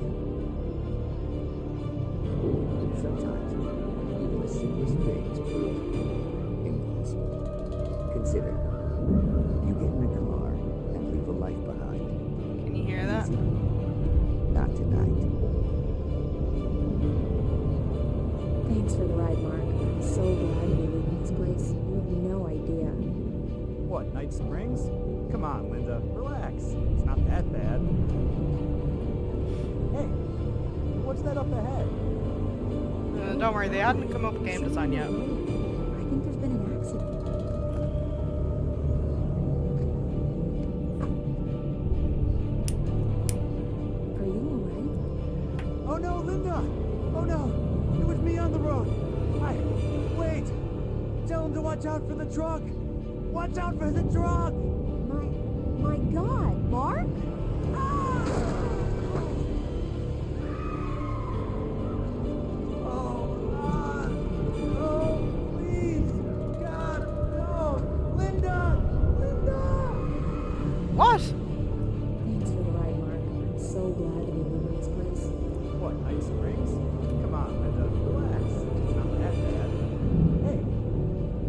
Sometimes, even the simplest things prove impossible. Consider, you get in a car and leave a life behind. Can you hear that? Easy. Not tonight. Thanks for the ride, Mark. I'm so glad we're leaving this place. You have no idea. What, Night Springs? Come on, Linda. Relax. It's not that bad. Hey, what's that up ahead? Don't worry, they hadn't come up with game design yet. I think there's been an accident. Are you alright? Oh no, Linda! Oh no! It was me on the road! Wait! Tell him to watch out for the truck! Watch out for the truck! My God, Mark? What? Thanks for the ride, Mark. I'm so glad to be leaving this place. What, Night Springs? Come on, Linda. Relax. It's not that bad. Hey,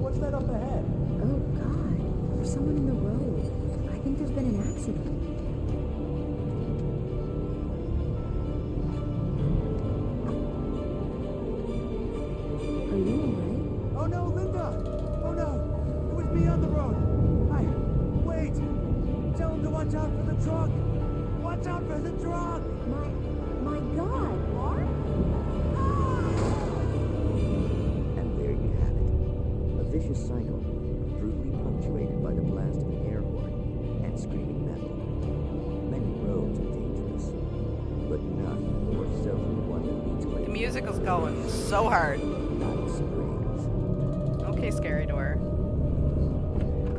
what's that up ahead? Oh, God. There's someone in the road. I think there's been an accident. Are you alright? Oh no, Linda! Oh no! It was me on the road! Wait! Tell him to watch out for the truck! Watch out for the truck! My God, Mark? And there you have it. A vicious cycle, brutally punctuated by the blast of an air horn and screaming metal. Many roads are dangerous, but none more so than the one that leads away. The music is going so hard. Night Springs. Okay, scary door.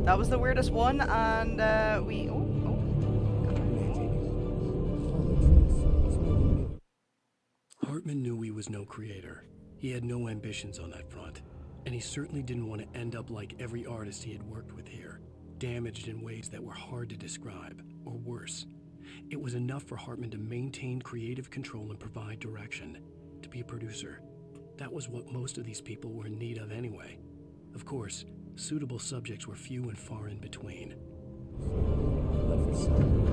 That was the weirdest one, and we. Hartman knew he was no creator. He had no ambitions on that front, and he certainly didn't want to end up like every artist he had worked with here, damaged in ways that were hard to describe, or worse. It was enough for Hartman to maintain creative control and provide direction, to be a producer. That was what most of these people were in need of anyway. Of course, suitable subjects were few and far in between. But for some,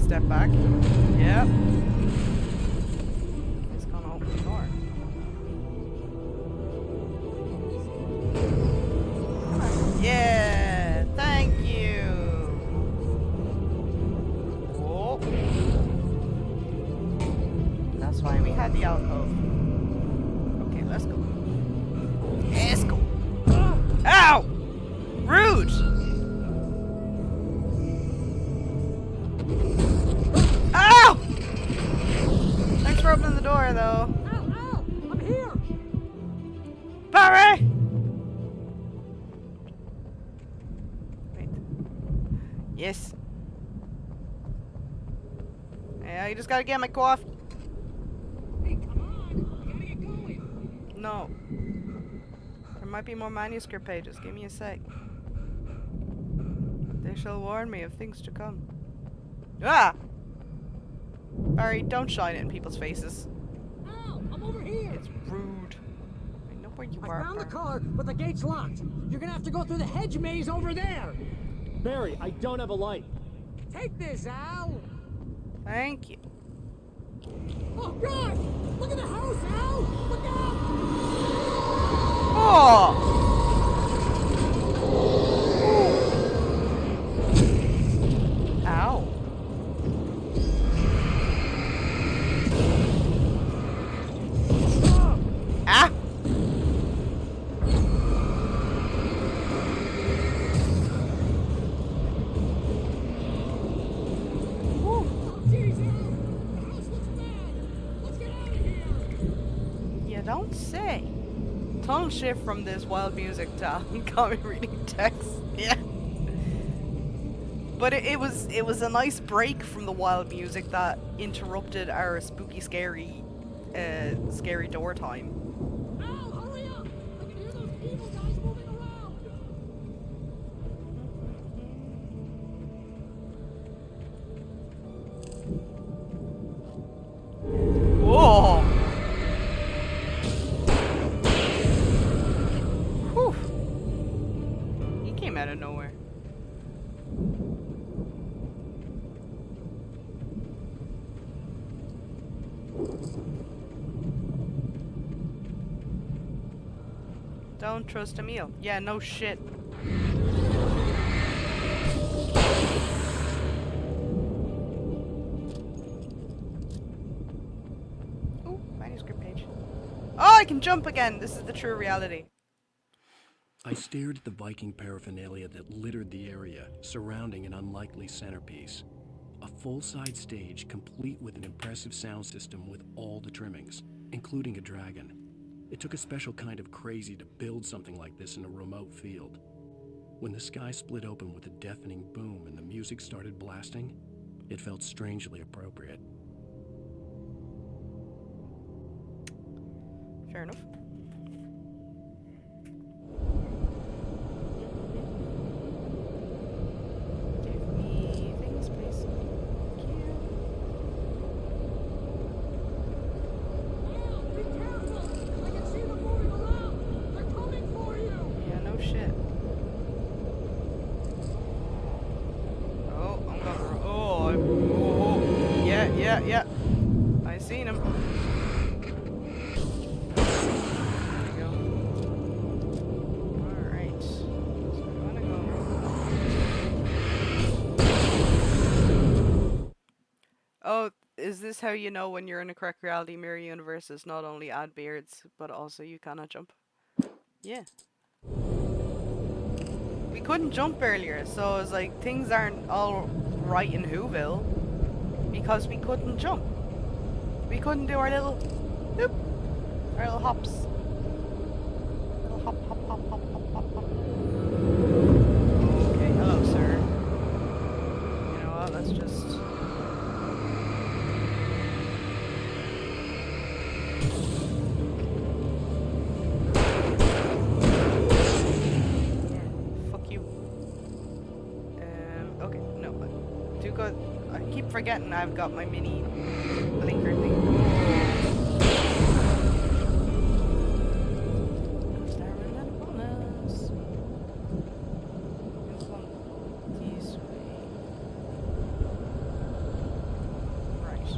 step back. Yep. It's gonna open the door. Yeah, thank you. Oh. That's why we had the alcove. Okay, let's go. Let's go. Ow! Rude! Ow! Thanks for opening the door, though. Ow! I'm here! Barry! Wait. Yes. Yeah, you just gotta get my coffee. Hey, come on! We gotta get going! No. There might be more manuscript pages. Give me a sec. They shall warn me of things to come. Ah! Barry, don't shine it in people's faces. Ow! I'm over here! It's rude. I know where you are. I found the car, but the gate's locked. You're gonna have to go through the hedge maze over there! Barry, I don't have a light. Take this, Al! Thank you. Oh, gosh! Look at the house, Al! Look out! Oh! Ow. Ah! You don't say. Tonal shift from this wild music to comic reading text. Yeah. But it was a nice break from the wild music that interrupted our spooky, scary door time. Al, hurry up! I can hear those evil guys moving around! Whoa! Whew. He came out of nowhere. Don't trust Emil. Yeah, no shit. Ooh, manuscript page. Oh, I can jump again! This is the true reality. I stared at the Viking paraphernalia that littered the area, surrounding an unlikely centerpiece. A full-size stage complete with an impressive sound system with all the trimmings, including a dragon. It took a special kind of crazy to build something like this in a remote field. When the sky split open with a deafening boom and the music started blasting, it felt strangely appropriate. Fair enough. Give me things, please. Thank you. Be careful! I can see them moving around! They're coming for you! Yeah, no shit. Oh, I'm gonna. Oh, yeah. I seen him. There you go. Alright. So I'm gonna go. Oh, is this how you know when you're in a correct reality mirror universe is not only add beards, but also you cannot jump? Yeah. We couldn't jump earlier, so it's like things aren't all right in Whoville because we couldn't jump. We couldn't do our little hoop, our little hops. Little hop. Okay, hello, sir. You know what? Let's just. Fuck you. Okay, no. Do go. I keep forgetting I've got my mini blinker thing. Staring at a bonus. This one, this way. Right.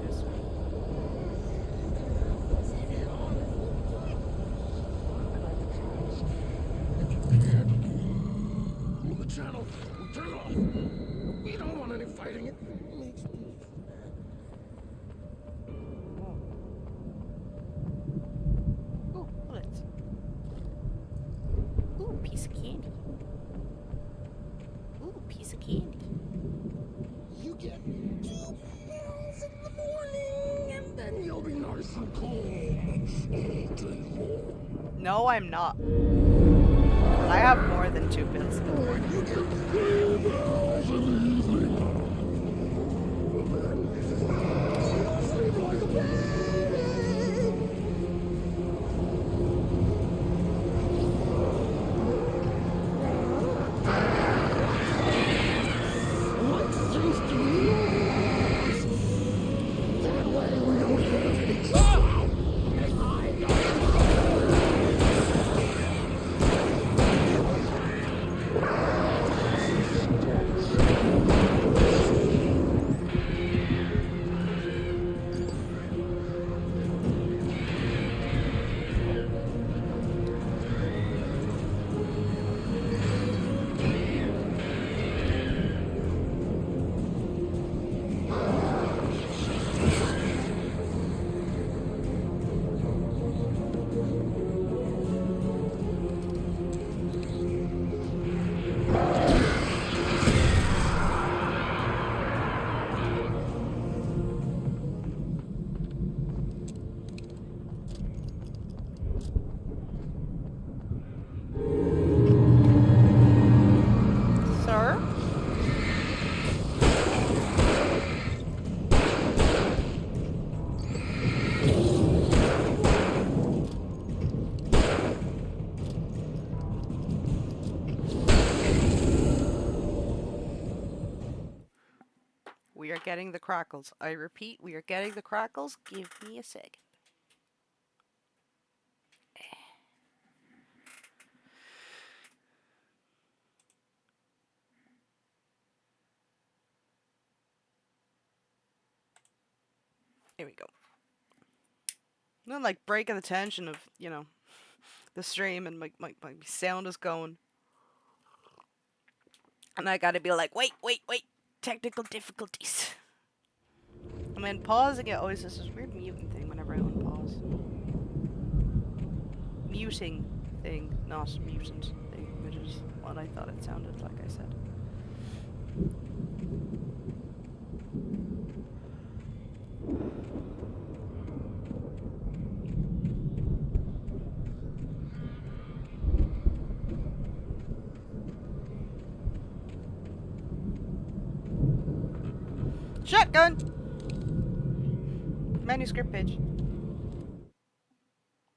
This way. On the channel. Turn it off. We don't want any fighting. It makes me. Ooh, bullets. Ooh, piece of candy. Ooh, piece of candy. You get 2 pills in the morning, and then you'll be nice and cold. No, I'm not. I have more than 2 pills in the morning. You get 3 pills in the evening. And then you'll sleep like a baby. Like things to lose. That way we don't have any trouble. Sir? We are getting the crackles. I repeat, we are getting the crackles. Give me a second. Here we go. Not like breaking the tension of, the stream and my sound is going. And I gotta be like, wait, technical difficulties. I mean, pausing it always does this weird muting thing whenever I unpause. Muting thing, not mutant thing, which is what I thought it sounded like I said. Shotgun! Manuscript page.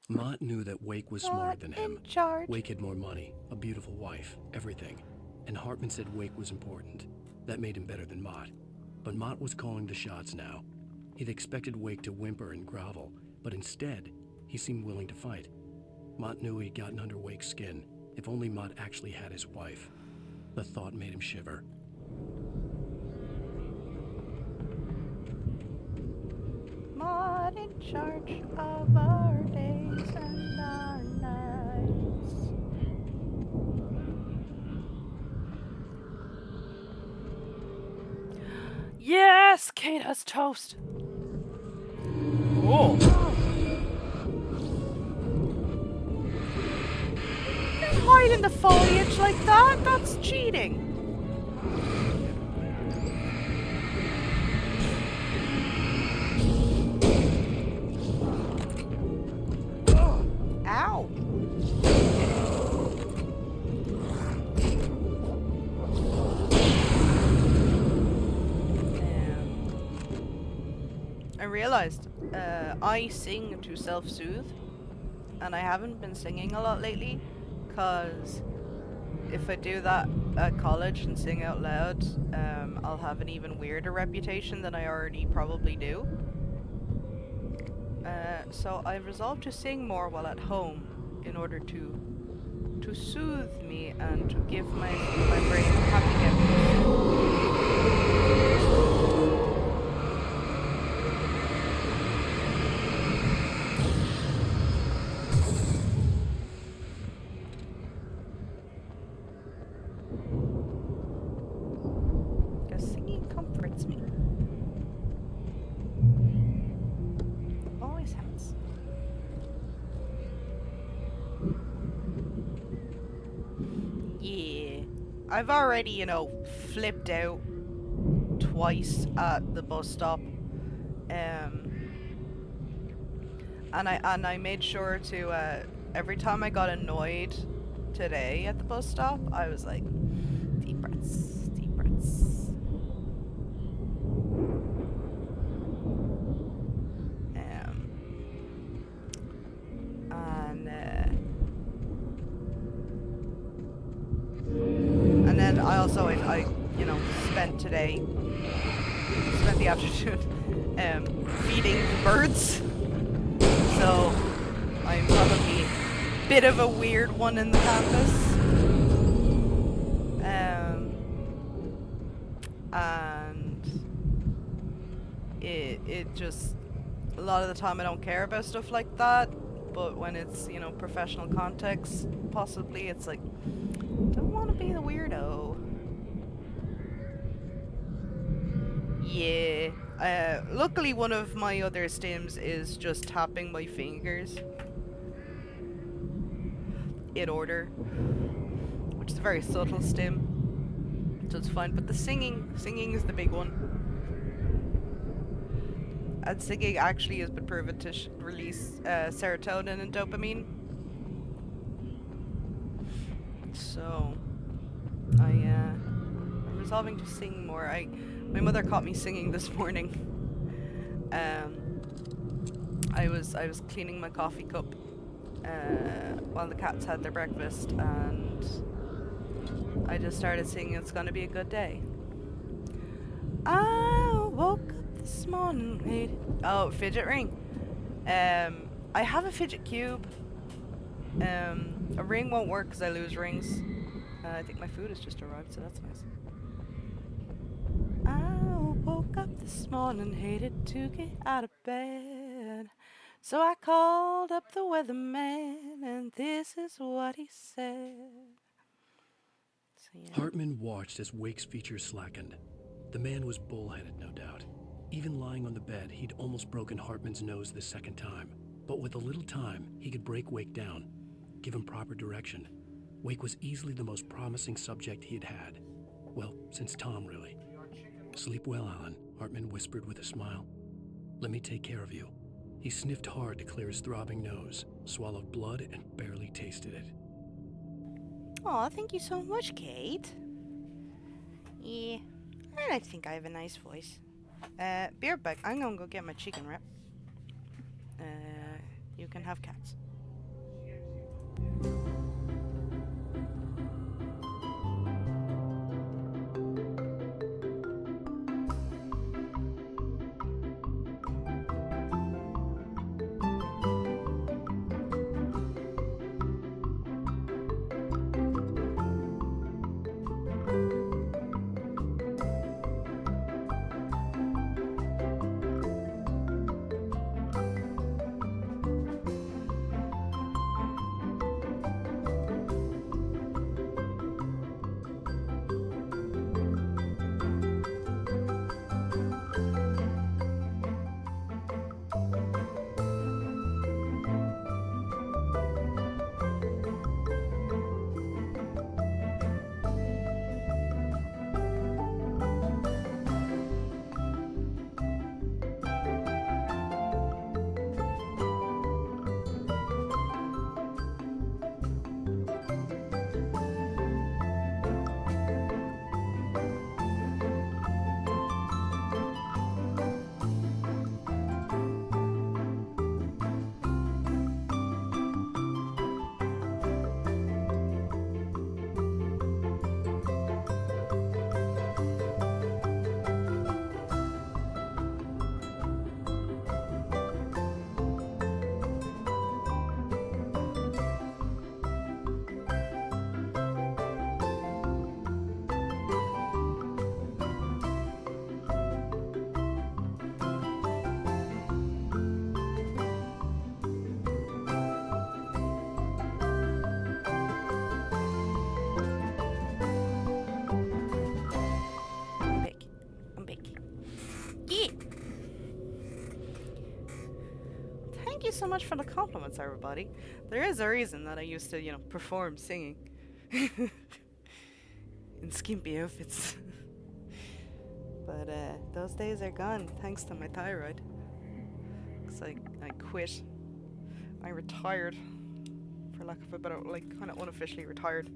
Mott knew that Wake was smarter than him. Wake had more money, a beautiful wife, everything. And Hartman said Wake was important. That made him better than Mott. But Mott was calling the shots now. He'd expected Wake to whimper and grovel, but instead, he seemed willing to fight. Mott knew he'd gotten under Wake's skin. If only Mott actually had his wife. The thought made him shiver. Mott in charge of our days and our nights. Yes! Kate has toast! Oh! Don't hide in the foliage like that! That's cheating! Ow! I realized I sing to self-soothe, and I haven't been singing a lot lately, cause if I do that at college and sing out loud, I'll have an even weirder reputation than I already probably do. So I've resolved to sing more while at home in order to soothe me and to give my brain happy chemicals. Because singing comforts me. Always has. Yeah. I've already, flipped out twice at the bus stop. And I made sure to every time I got annoyed today at the bus stop, I was like, deep breaths, deep breaths. And then I also I spent the afternoon feeding the birds. So I'm probably a bit of a weird one in the campus. And it just, a lot of the time I don't care about stuff like that, but when it's, professional context, possibly, it's like, don't want to be the weirdo. Yeah. Luckily one of my other stims is just tapping my fingers in order, which is a very subtle stim, so it's fine. But the singing is the big one. And singing actually has been proven to release serotonin and dopamine. So I'm resolving to sing more. My mother caught me singing this morning. I was cleaning my coffee cup while the cats had their breakfast, and I just started singing "It's Gonna Be a Good Day." I woke up this morning. Oh, fidget ring. I have a fidget cube. A ring won't work because I lose rings. I think my food has just arrived, so that's nice. I woke up this morning, hated to get out of bed. So I called up the weatherman, and this is what he said. So, yeah. Hartman watched as Wake's features slackened. The man was bullheaded, no doubt. Even lying on the bed, he'd almost broken Hartman's nose the second time. But with a little time, he could break Wake down, give him proper direction. Wake was easily the most promising subject he had had. Well, since Tom, really. Sleep well, Alan, Hartman whispered with a smile. Let me take care of you. He sniffed hard to clear his throbbing nose, swallowed blood, and barely tasted it. Aw, thank you so much, Kate. Yeah, I think I have a nice voice. Be right back. I'm gonna go get my chicken wrap. You can have cats. Thank you so much for the compliments, everybody. There is a reason that I used to, perform singing in skimpy outfits. But those days are gone thanks to my thyroid. Cause I quit. I retired, for lack of a better, kind of unofficially retired.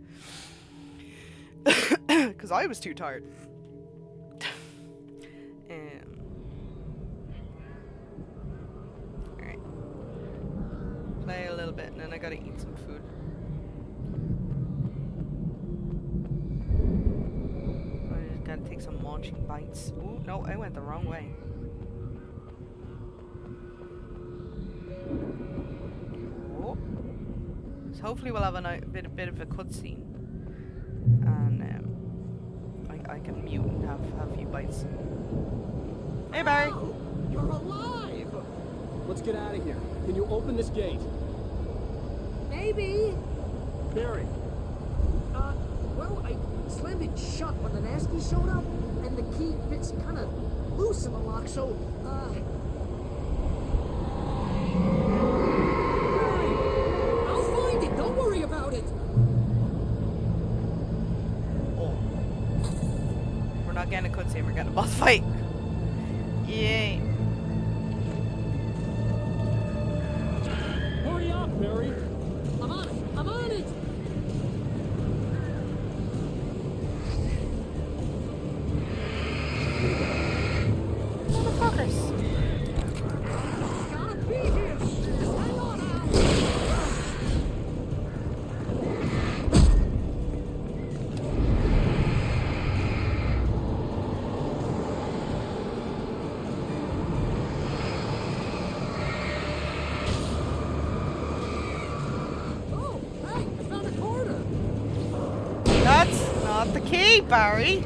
Cause I was too tired. Alright. Play a little bit and then I gotta eat some food. I just gotta take some munching bites. Ooh, no, I went the wrong way. Oh. So hopefully we'll have a bit of a cutscene. And I can mute and have a few bites. Hey, Barry! Oh, you're alive! Let's get out of here. Can you open this gate? Maybe. Barry. Well, I slammed it shut when the nasty showed up, and the key fits kind of loose in the lock, so, Barry! I'll find it! Don't worry about it! Oh. We're not getting a cutscene, we're getting a boss fight. Yay. Hurry up, Barry! I'm on it! I'm on it! Motherfuckers! Gotta be here! Hang on, Al! Oh, hey, I found a quarter! That's not the key, Barry!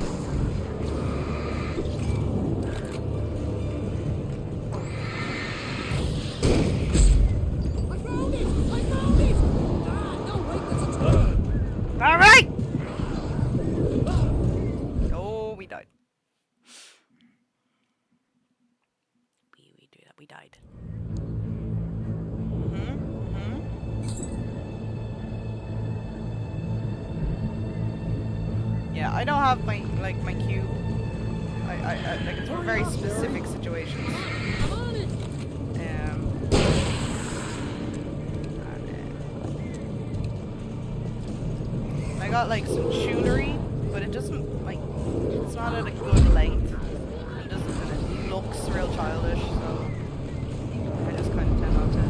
Yeah, I don't have my cube. I like it's for very specific situations. I got like some tunery, but it doesn't like it's not at a good length. It doesn't. And it looks real childish, so I just kind of tend not to.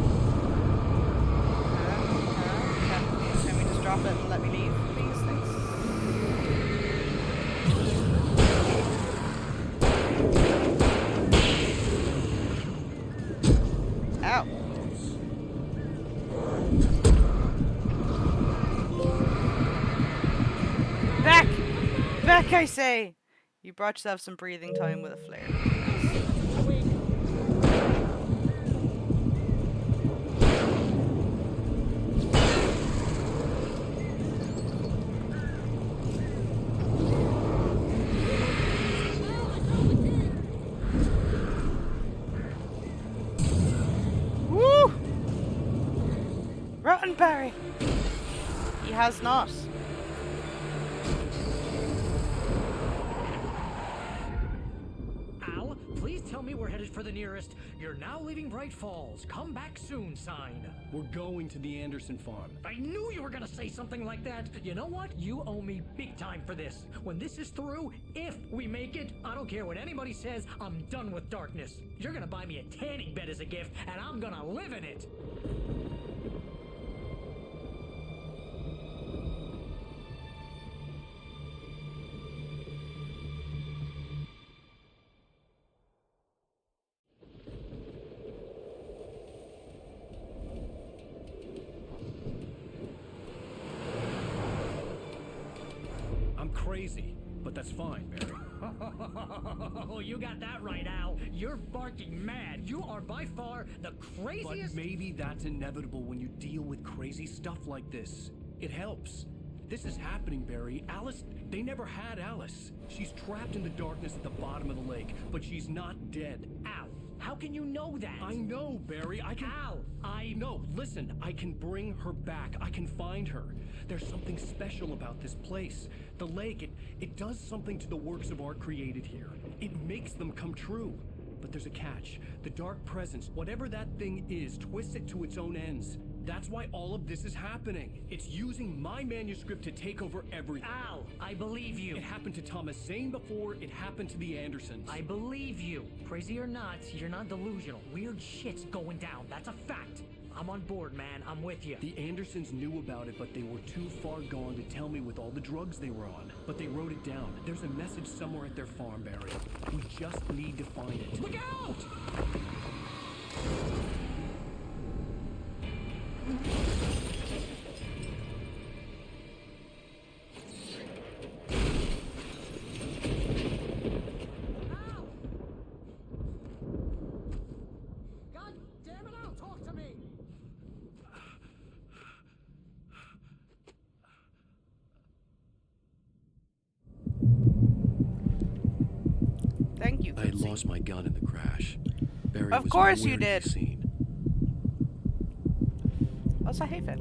Can we just drop it and let me leave, please? Thanks. Ow. Back! Back, I say! You brought yourself some breathing time with a flare. Woo! Rotten Barry! He has not. Al, please tell me we're headed for the nearest "You're now leaving Bright Falls. Come back soon" sign. We're going to the Anderson farm. I knew you were gonna say something like that. You know what? You owe me big time for this. When this is through, if we make it, I don't care what anybody says, I'm done with darkness. You're gonna buy me a tanning bed as a gift, and I'm gonna live in it. I'm crazy, but that's fine, Barry. Oh, you got that right, Al. You're barking mad. You are by far the craziest. But maybe that's inevitable when you deal with crazy stuff like this. It helps. This is happening, Barry. Alice, they never had Alice. She's trapped in the darkness at the bottom of the lake, but she's not dead. Al, how can you know that? I know, Barry. I can... Al, No, listen. I can bring her back. I can find her. There's something special about this place. The lake, it does something to the works of art created here. It makes them come true. But there's a catch. The dark presence, whatever that thing is, twists it to its own ends. That's why all of this is happening. It's using my manuscript to take over everything. Al, I believe you. It happened to Thomas Zane before, it happened to the Andersons. I believe you. Crazy or not, you're not delusional. Weird shit's going down. That's a fact. I'm on board, man. I'm with you. The Andersons knew about it, but they were too far gone to tell me with all the drugs they were on. But they wrote it down. There's a message somewhere at their farm, Barry. We just need to find it. Look out! God damn it, Al, talk to me! Thank you. I had lost my gun in the crash. Barry Of was course nowhere you to be did. seen. What's a haven?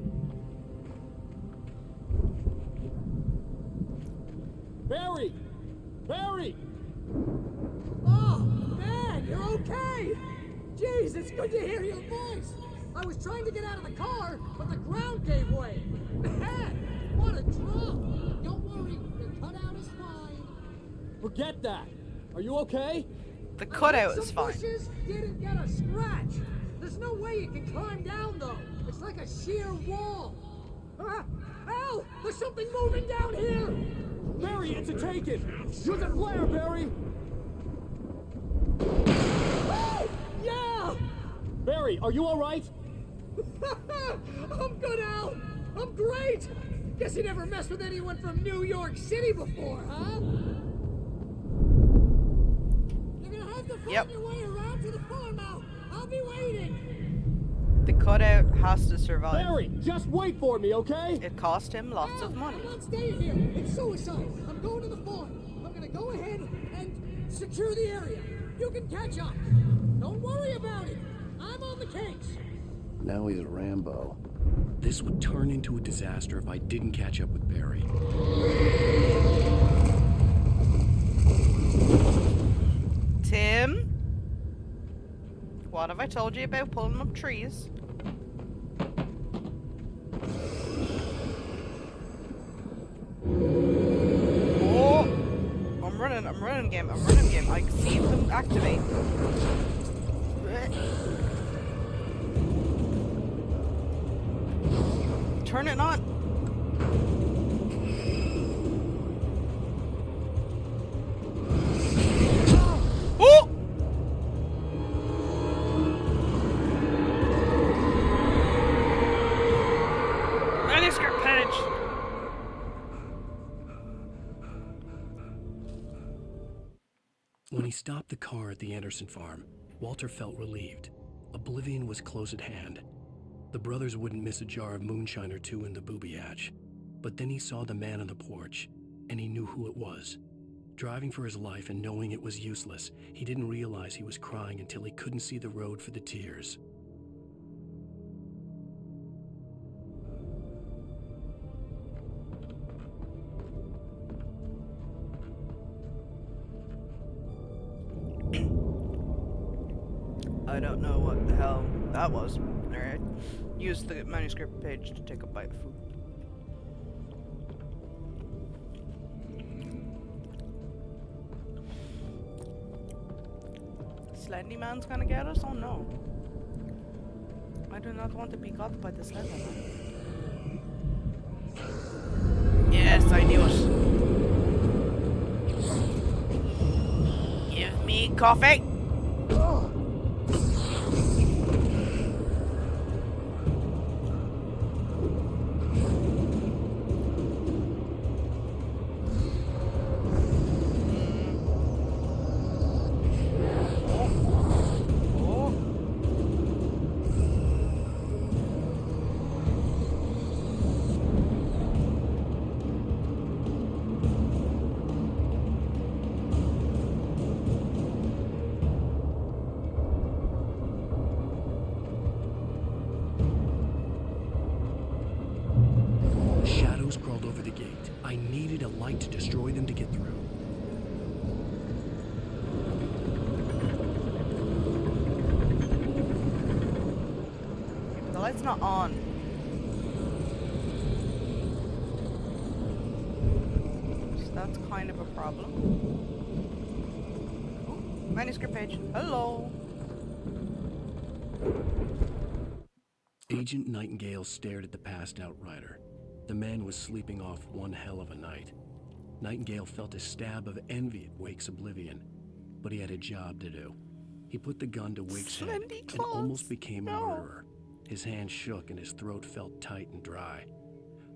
Barry! Barry! Oh, man, you're okay! Jeez, it's good to hear your voice! I was trying to get out of the car, but the ground gave way! Man, what a drop! Don't worry, the cutout is fine. Forget that! Are you okay? The cutout is Some fine. bushes didn't get a scratch! There's no way you can climb down, though! It's like a sheer wall! Al! There's something moving down here! Barry, it's a taken! Use a flare, Barry! Oh, yeah! Barry, are you alright? I'm good, Al! I'm great! Guess you never messed with anyone from New York City before, huh? You're gonna have to find your way around to the farm, Al. I'll be waiting! The cutout has to survive. Barry, just wait for me, okay? It cost him lots of money. I'm not staying here. It's suicide. I'm going to the farm. I'm gonna go ahead and secure the area. You can catch up. Don't worry about it. I'm on the case. Now he's Rambo. This would turn into a disaster if I didn't catch up with Barry. What have I told you about pulling up trees? Oh! I'm running game. I can see them activate. Turn it on. Oh! Manuscript page. When he stopped the car at the Anderson farm, Walter felt relieved. Oblivion was close at hand. The brothers wouldn't miss a jar of moonshine or two in the booby hatch. But then he saw the man on the porch, and he knew who it was. Driving for his life and knowing it was useless, he didn't realize he was crying until he couldn't see the road for the tears. I don't know what the hell that was. Alright. Use the manuscript page to take a bite of food. Slendy Man's gonna get us? Oh no. I do not want to be caught by the Slender Man. Yes, I knew it. Give me coffee! Shadows crawled over the gate. I needed a light to destroy them to get through. The light's not on. So that's kind of a problem. Oh, manuscript page. Hello. Agent Nightingale stared at the passed-out rider. The man was sleeping off one hell of a night. Nightingale felt a stab of envy at Wake's oblivion, but he had a job to do. He put the gun to Wake's head and almost became a murderer. His hand shook and his throat felt tight and dry.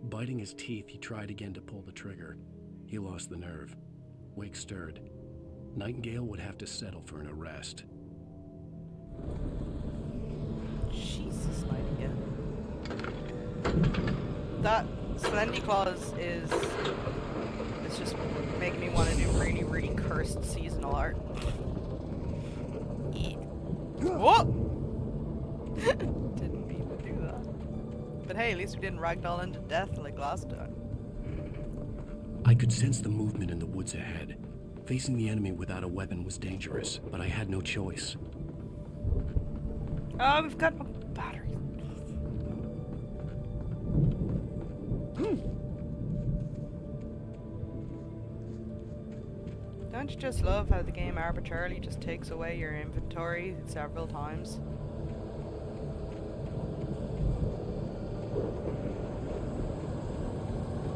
Biting his teeth, he tried again to pull the trigger. He lost the nerve. Wake stirred. Nightingale would have to settle for an arrest. Jesus, Nightingale. That Slendy Claus is just making me want to do really, really cursed seasonal art. Yeah. What? Didn't mean to do that. But hey, at least we didn't ragdoll into death like last time. I could sense the movement in the woods ahead. Facing the enemy without a weapon was dangerous, but I had no choice. Oh, we've got no battery. Don't you just love how the game arbitrarily just takes away your inventory several times?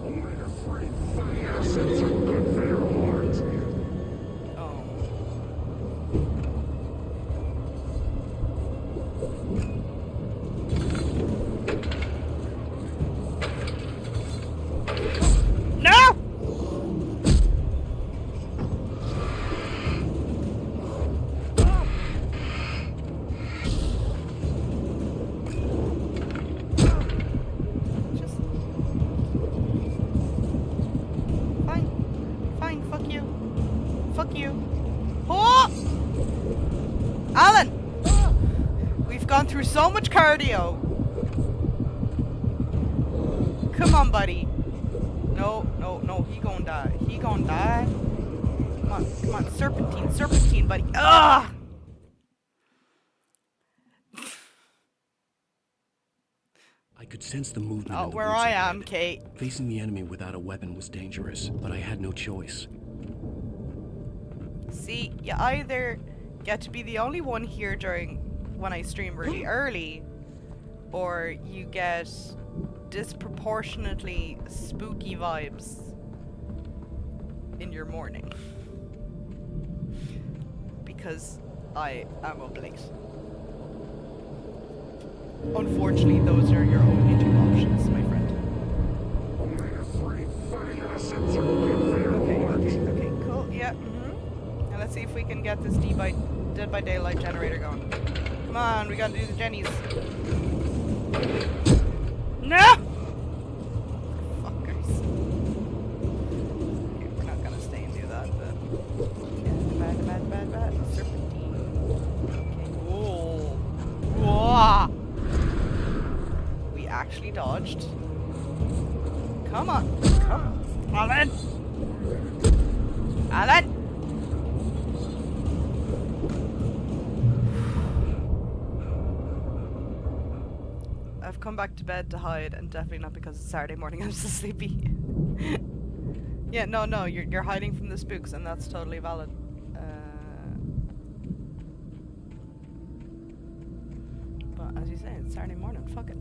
Only afraid funny assets are good for your heart. No! Fine, fuck you. Fuck you. Oh! Alan! We've gone through so much cardio. Come on, buddy. No, he gonna die. He gonna die. Come on, serpentine, buddy. Ah! could sense the movement Oh, in the where woods I ahead. am, Kate. Facing the enemy without a weapon was dangerous, but I had no choice. See, you either get to be the only one here when I stream really early, or you get disproportionately spooky vibes in your morning. Because I am up late. Unfortunately, those are your only two options, my friend. Okay, cool. Yeah, Now let's see if we can get this Dead by Daylight generator going. Come on, we gotta do the Jennies. No! Fuckers. Okay, we're not gonna stay and do that, but... Bad. Serpentine. Okay, cool. Whoa! We actually dodged. Come on. Alan! I've come back to bed to hide, and definitely not because it's Saturday morning. I'm so sleepy. Yeah, no, you're hiding from the spooks, and that's totally valid. But as you say, it's Saturday morning. Fuck it.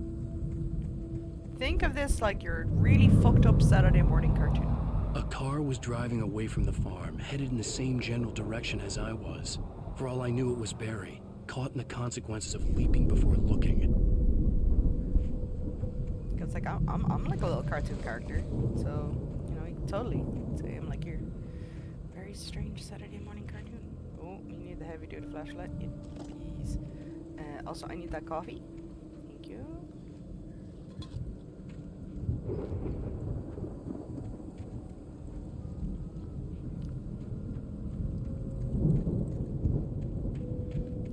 Think of this like your really fucked up Saturday morning cartoon. A car was driving away from the farm, headed in the same general direction as I was. For all I knew, it was Barry, caught in the consequences of leaping before looking. It's like I'm like a little cartoon character, so you know, you can totally say I'm like your very strange Saturday morning cartoon. Oh, you need the heavy duty flashlight. Yeah, please. Also, I need that coffee. Thank you.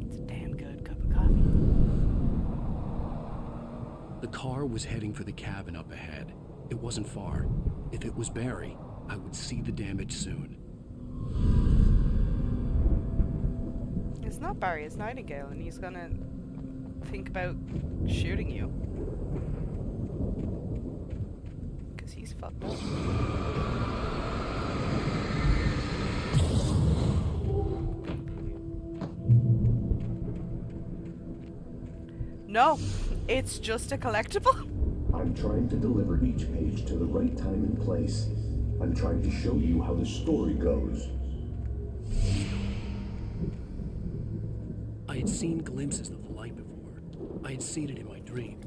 It's a damn good cup of coffee. The car was heading for the cabin up ahead. It wasn't far. If it was Barry, I would see the damage soon. It's not Barry, it's Nightingale, and he's gonna think about shooting you. Because he's fucked up. No, it's just a collectible. I'm trying to deliver each page to the right time and place. I'm trying to show you how the story goes. I had seen glimpses of the light before. I had seen it in my dream.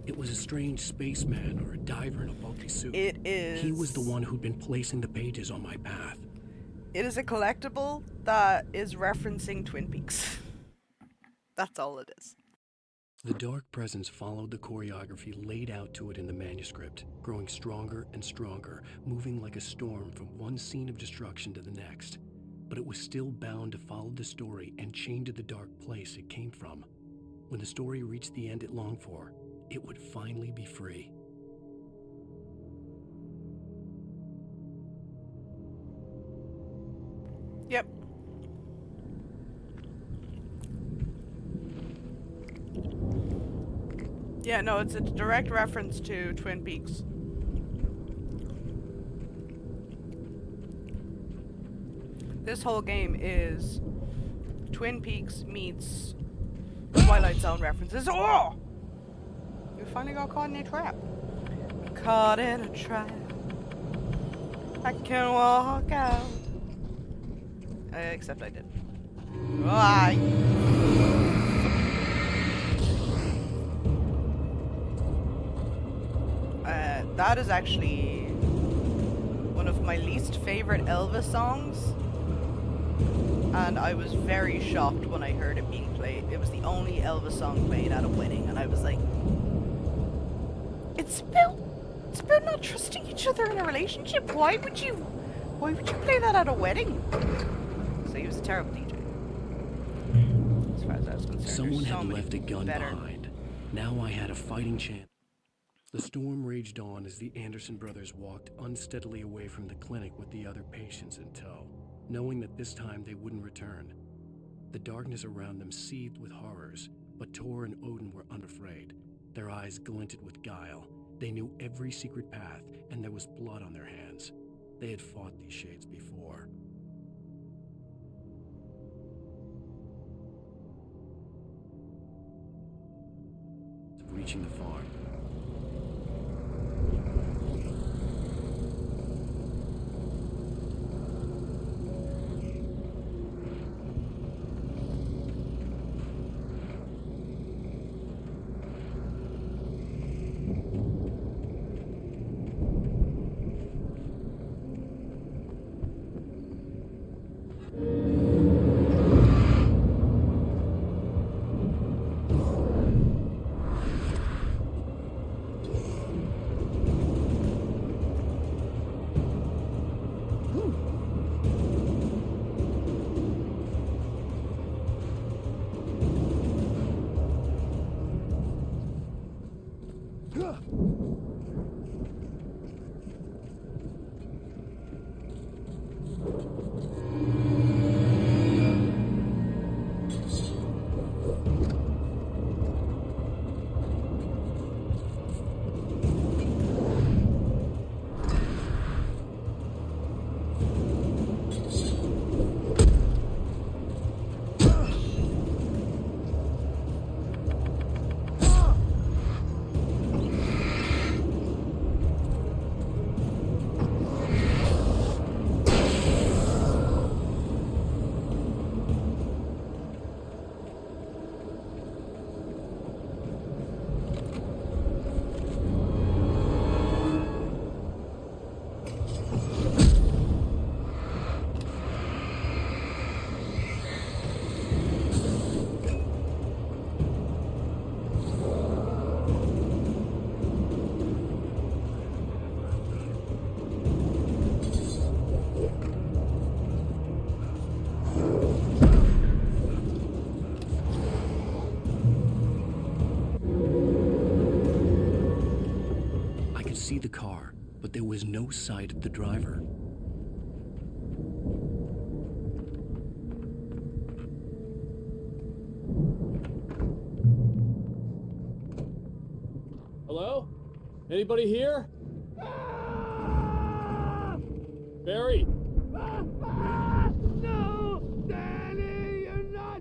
It was a strange spaceman or a diver in a bulky suit. It is. He was the one who'd been placing the pages on my path. It is a collectible that is referencing Twin Peaks. That's all it is. The dark presence followed the choreography laid out to it in the manuscript, growing stronger and stronger, moving like a storm from one scene of destruction to the next. But it was still bound to follow the story and chained to the dark place it came from. When the story reached the end it longed for, it would finally be free. Yep. Yeah, no, it's a direct reference to Twin Peaks. This whole game is Twin Peaks meets Twilight Zone references. Oh! You finally got caught in a trap. Caught in a trap. I can walk out. Except I did. Why? That is actually one of my least favorite Elvis songs, and I was very shocked when I heard it being played. It was the only Elvis song played at a wedding, and I was like, it's about not trusting each other in a relationship. Why would you play that at a wedding? So he was a terrible DJ, as far as I was concerned. Someone had left a gun behind. Now I had a fighting chance. The storm raged on as the Anderson brothers walked unsteadily away from the clinic with the other patients in tow, knowing that this time they wouldn't return. The darkness around them seethed with horrors, but Tor and Odin were unafraid. Their eyes glinted with guile. They knew every secret path, and there was blood on their hands. They had fought these shades before. Reaching the farm. See the car, but there was no sight of the driver. Hello? Anybody here? Barry? No! Danny, you're not!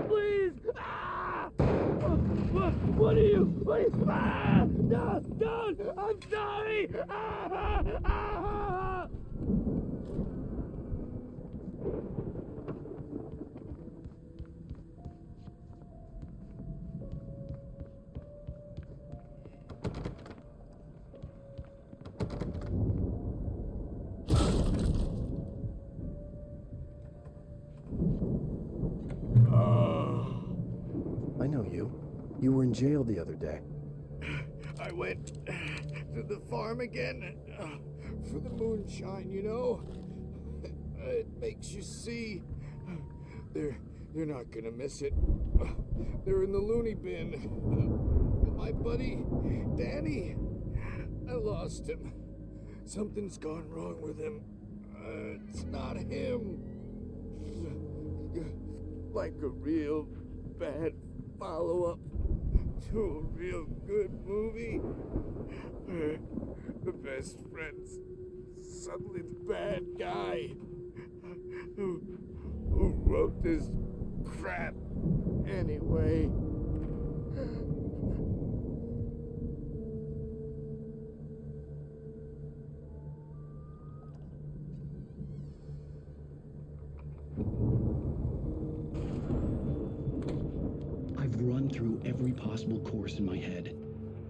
Please! What are you? No, don't! I'm sorry! I know you. You were in jail the other day. I went to the farm again for the moonshine, you know? It makes you see. They're not gonna miss it. They're in the loony bin. My buddy, Danny, I lost him. Something's gone wrong with him. It's not him. Like a real bad follow-up to a real good movie. The best friend's suddenly the bad guy who wrote this crap anyway. I've run through every possible course in my head.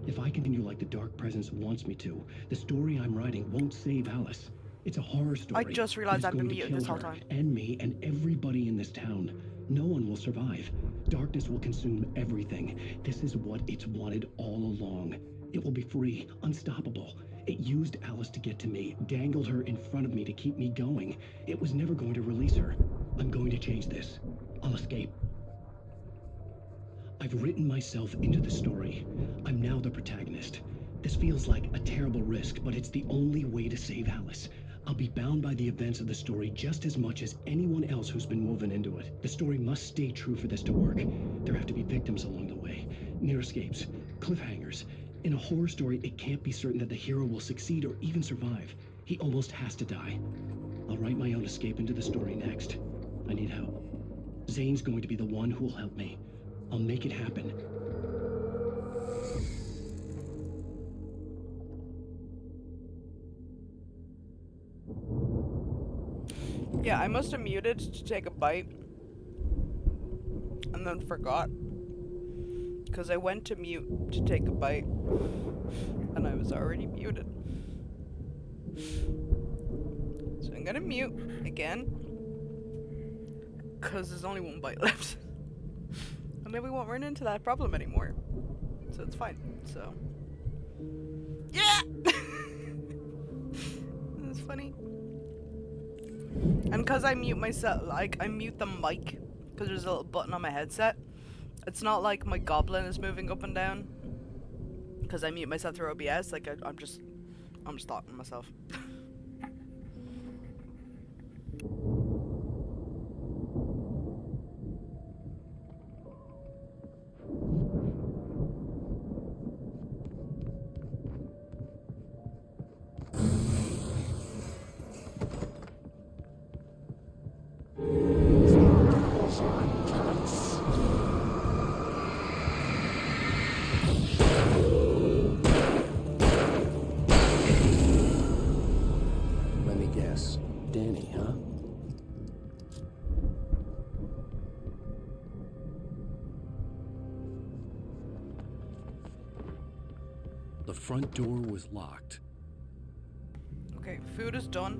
If I continue like the Dark Presence wants me to, the story I'm writing won't save Alice. It's a horror story. I just realized I've been muted this whole her time. And me and everybody in this town. No one will survive. Darkness will consume everything. This is what it's wanted all along. It will be free, unstoppable. It used Alice to get to me, dangled her in front of me to keep me going. It was never going to release her. I'm going to change this. I'll escape. I've written myself into the story. I'm now the protagonist. This feels like a terrible risk, but it's the only way to save Alice. I'll be bound by the events of the story just as much as anyone else who's been woven into it. The story must stay true for this to work. There have to be victims along the way. near escapes, cliffhangers. In a horror story, it can't be certain that the hero will succeed or even survive. He almost has to die. I'll write my own escape into the story next. I need help. Zane's going to be the one who will help me. I'll make it happen. Yeah, I must have muted to take a bite and then forgot. Because I went to mute to take a bite and I was already muted. So I'm gonna mute again because there's only one bite left. And then we won't run into that problem anymore. So it's fine. So yeah! That's funny. And because I mute myself, like, I mute the mic, because there's a little button on my headset. It's not like my goblin is moving up and down, because I mute myself through OBS, like, I'm just talking to myself. Let me guess. Danny, huh? The front door was locked. Okay, food is done,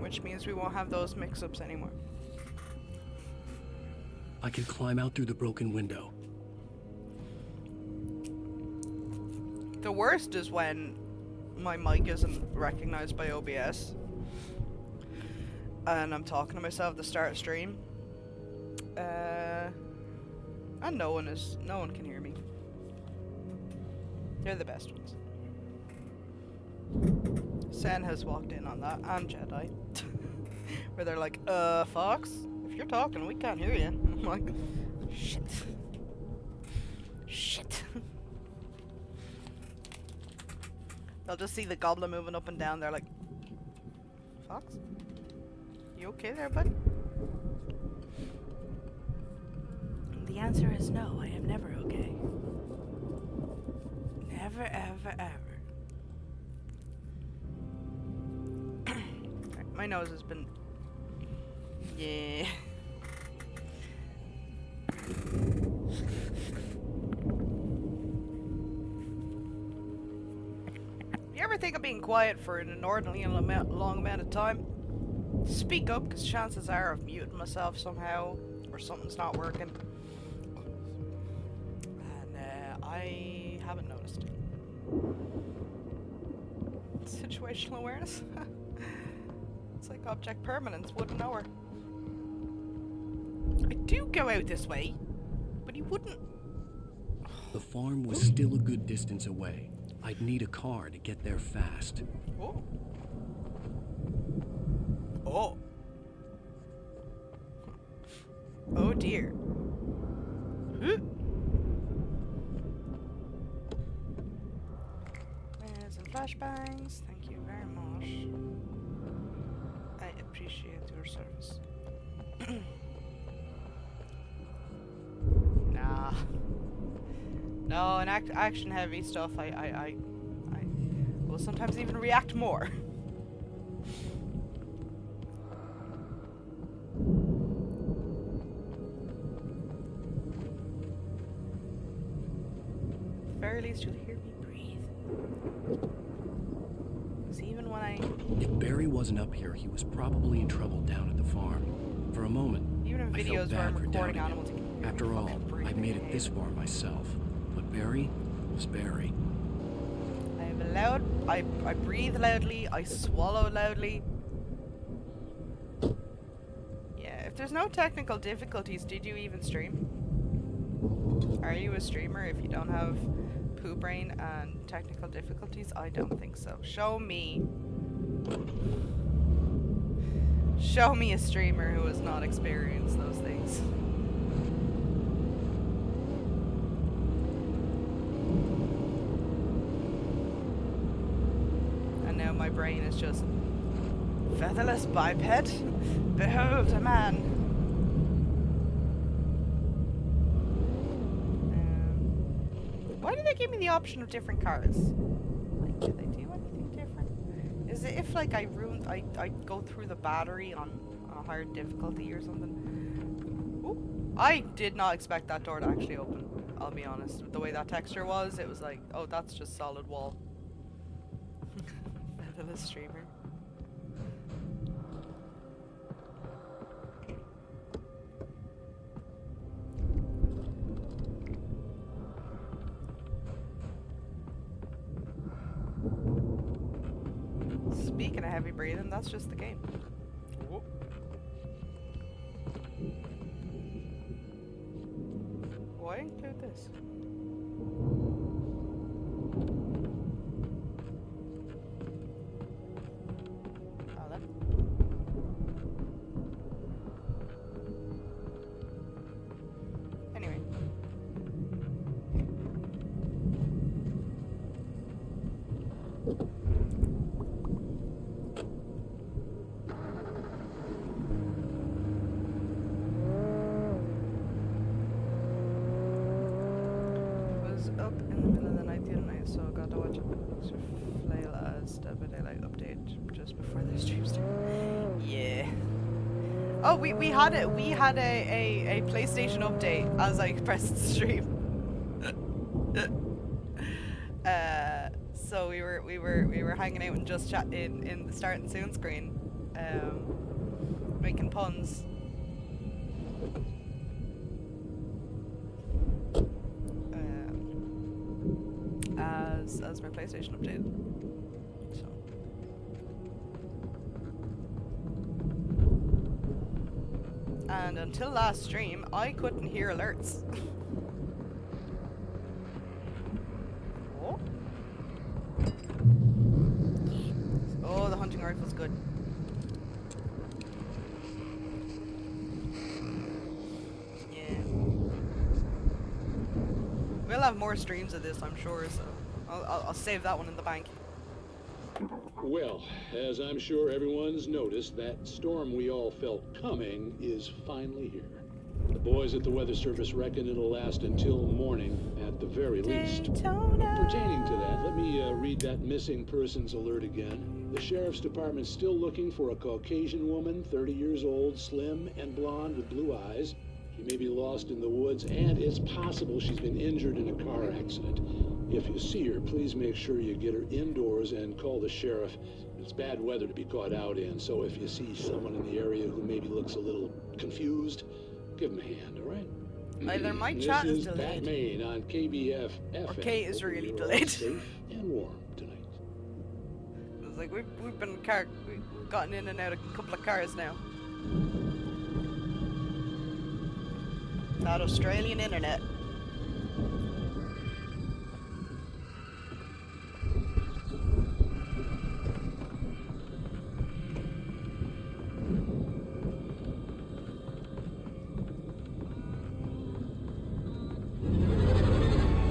which means we won't have those mix-ups anymore. I can climb out through the broken window. The worst is when my mic isn't recognized by OBS and I'm talking to myself to start a stream, and no one can hear me. They're the best ones. Sen has walked in on that, and Jedi, where they're like, Fox, if you're talking, we can't hear you. I'm like, shit. Shit. They'll just see the goblin moving up and down. They're like, Fox? You okay there, bud? The answer is no, I am never okay. Never, ever, ever. Right, my nose has been... Yeah. You ever think of being quiet for an inordinately long amount of time? Speak up, because chances are of muting myself somehow, or something's not working. And I haven't noticed. Situational awareness? It's like object permanence, wouldn't know her. I do go out this way, but he wouldn't. The farm was still a good distance away. I'd need a car to get there fast. Oh. Oh. Oh dear. Some flashbangs. Thank you very much. I appreciate your service. Nah. No, in action-heavy stuff, I will sometimes even react more. At the very least, you'll hear me breathe. Because even when If Barry wasn't up here, he was probably in trouble down at the farm. For a moment, even in I videos felt where I'm bad for recording doubting animals, him. After all, I'd made it this far myself. But Barry was Barry. I breathe loudly, I swallow loudly. Yeah, if there's no technical difficulties, did you even stream? Are you a streamer if you don't have poo brain and technical difficulties? I don't think so. Show me a streamer who has not experienced those things. my brain is just featherless biped. Behold a man. Why do they give me the option of different cars? Like, do they do anything different? Is it if like I go through the battery on a higher difficulty or something? Ooh. I did not expect that door to actually open. I'll be honest. The way that texture was, it was like, oh, that's just solid wall. Featherless streamer. Speaking of heavy breathing, that's just the game. Whoop. Why include this? Oh, then. Anyway. Up in the middle of the night the other night, so I got to watch a flail as Dead by Daylight update just before the stream started. Yeah. Oh, we had a PlayStation update as I pressed stream. So we were hanging out and just chat in the start and soon screen, making puns. As my PlayStation update. So. And until last stream, I couldn't hear alerts. Oh. Oh, the hunting rifle's good. Yeah. We'll have more streams of this, I'm sure, so I'll save that one in the bank. Well, as I'm sure everyone's noticed, that storm we all felt coming is finally here. The boys at the Weather Service reckon it'll last until morning at the very least. Pertaining to that, let me read that missing persons alert again. The Sheriff's Department's still looking for a Caucasian woman, 30 years old, slim and blonde with blue eyes. She may be lost in the woods, and it's possible she's been injured in a car accident. If you see her, please make sure you get her indoors and call the sheriff. It's bad weather to be caught out in, so if you see someone in the area who maybe looks a little confused, give him a hand, all right? Either my chat is delayed. Pat Main on KBF FM. Or Kate is really We're all delayed. safe and warm tonight. It's like we've gotten in and out a couple of cars now. That Australian internet.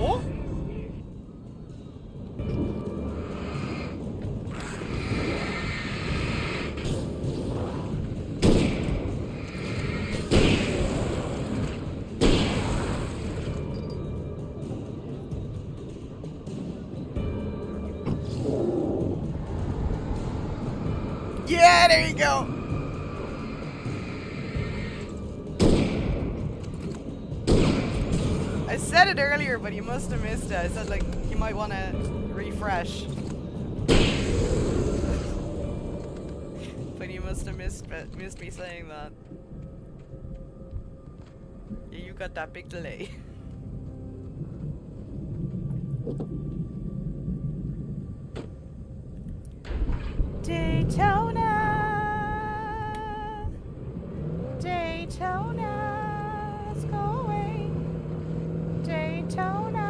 Oh? Yeah, there you go. I said it earlier, but you must have missed it. I said, like, you might want to refresh. But you must have missed me saying that. Yeah, you got that big delay. Daytona, Daytona, let's go away. Daytona,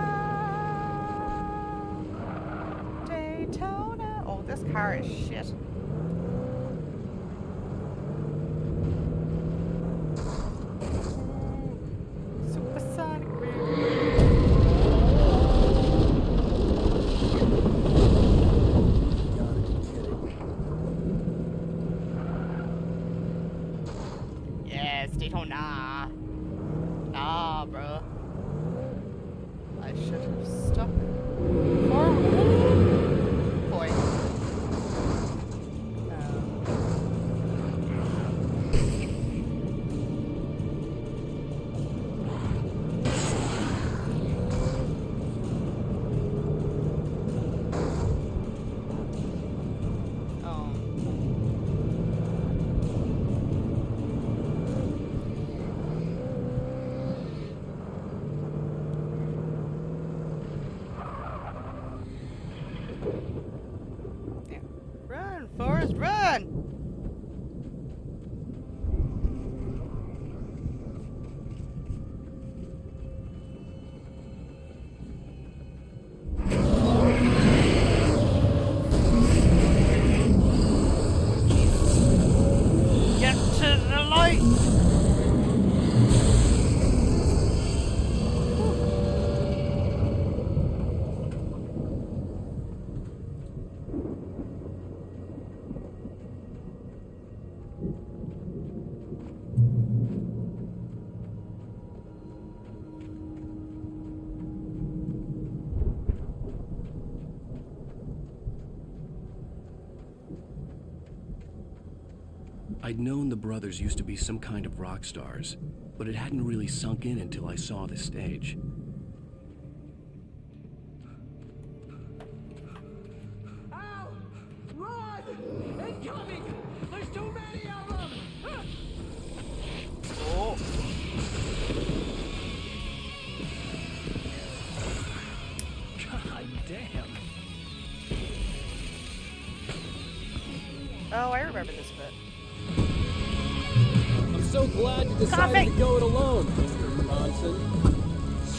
Daytona. Oh, this car is shit. Supersonic Gotta be kidding. Daytona. Nah, bro. I should have stuck forward. Boy. Run, Forrest, run! Get to the light! I'd known the brothers used to be some kind of rock stars, but it hadn't really sunk in until I saw the stage. Al! Run! Incoming! There's too many of them! Oh. God damn. Oh, I remember this bit. I'm so glad you decided to go it alone, Mr. Bronson.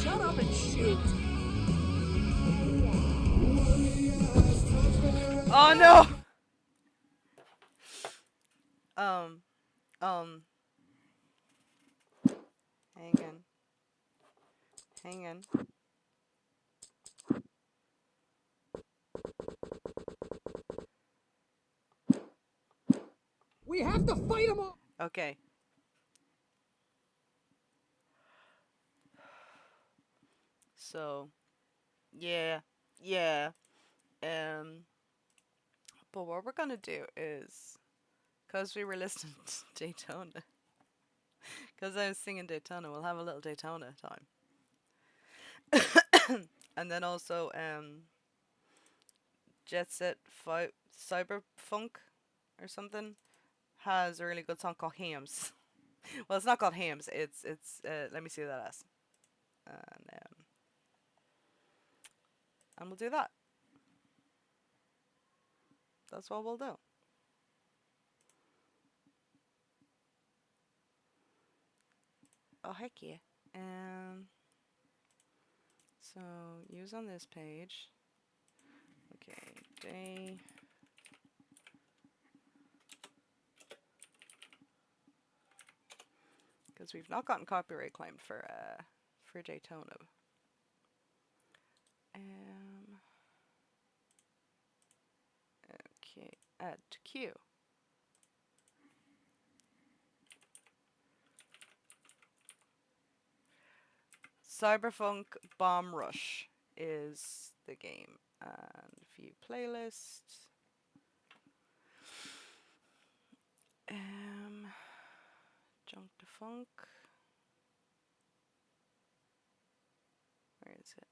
Shut up and shoot! Oh no! Hang on. We have to fight them all! Okay. So, yeah. But what we're gonna do is, because we were listening to Daytona, because I was singing Daytona, we'll have a little Daytona time. And then also, Jet Set Cyberfunk or something has a really good song called Hams. Well, it's not called Hams. It's let me see that as. And we'll do that. That's what we'll do. Oh heck yeah. So use on this page. Okay, day. Because we've not gotten copyright claimed for Daytona. Okay, add to queue. Cyberpunk Bomb Rush is the game. And view playlist. Junk to Funk. Where is it?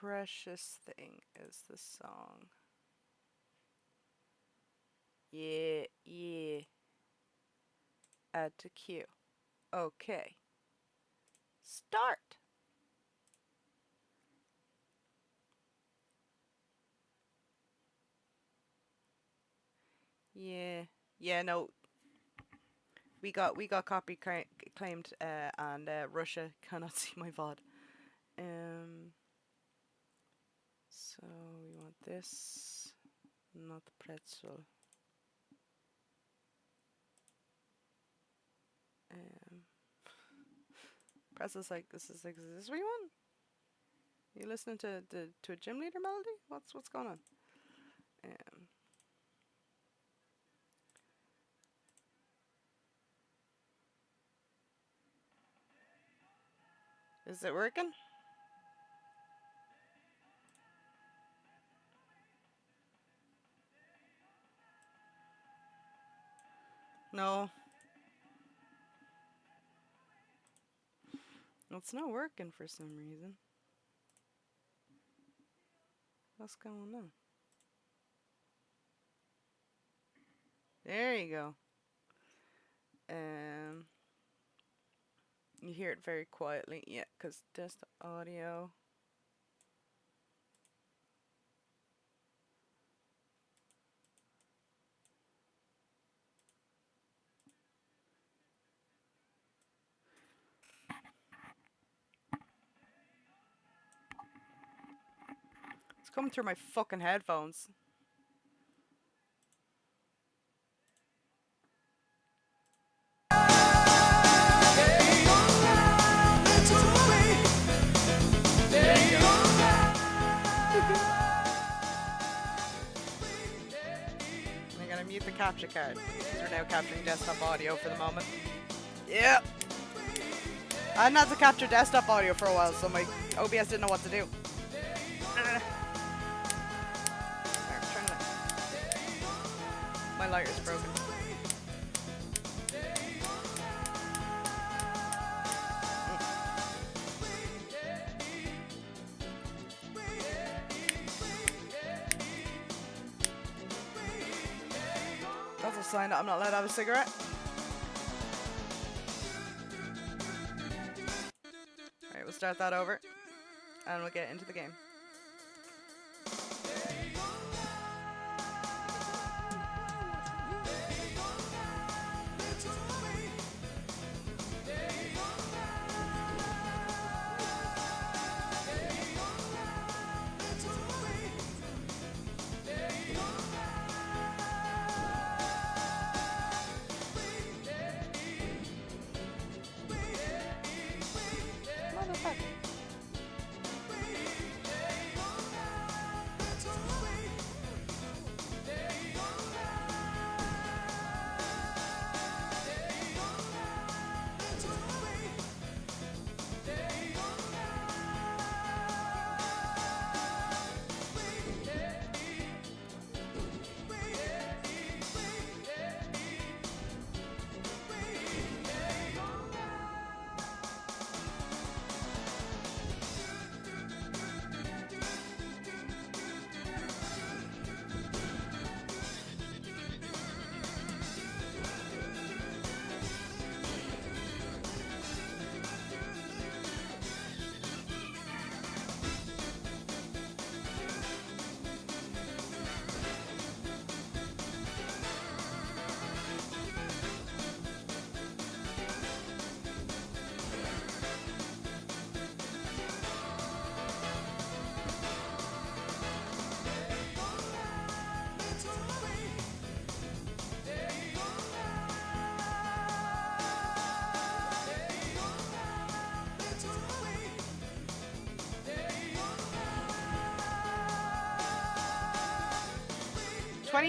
Precious Thing is the song. Yeah. Add to queue. Okay. Start. Yeah. Yeah, no. We got copy claimed, and Russia cannot see my VOD. So we want this, not pretzel. Pretzel's like this is like, is this what you want? You listening to a gym leader melody? What's going on? Is it working? No. It's not working for some reason. What's going on? There you go. You hear it very quietly, yeah, because just audio. It's coming through my fucking headphones. I'm gonna mute the capture card. We're now capturing desktop audio for the moment. Yep. I hadn't had to capture desktop audio for a while, so my OBS didn't know what to do. My lighter's broken. That's a sign that I'm not allowed to have a cigarette. Alright, we'll start that over. And we'll get into the game.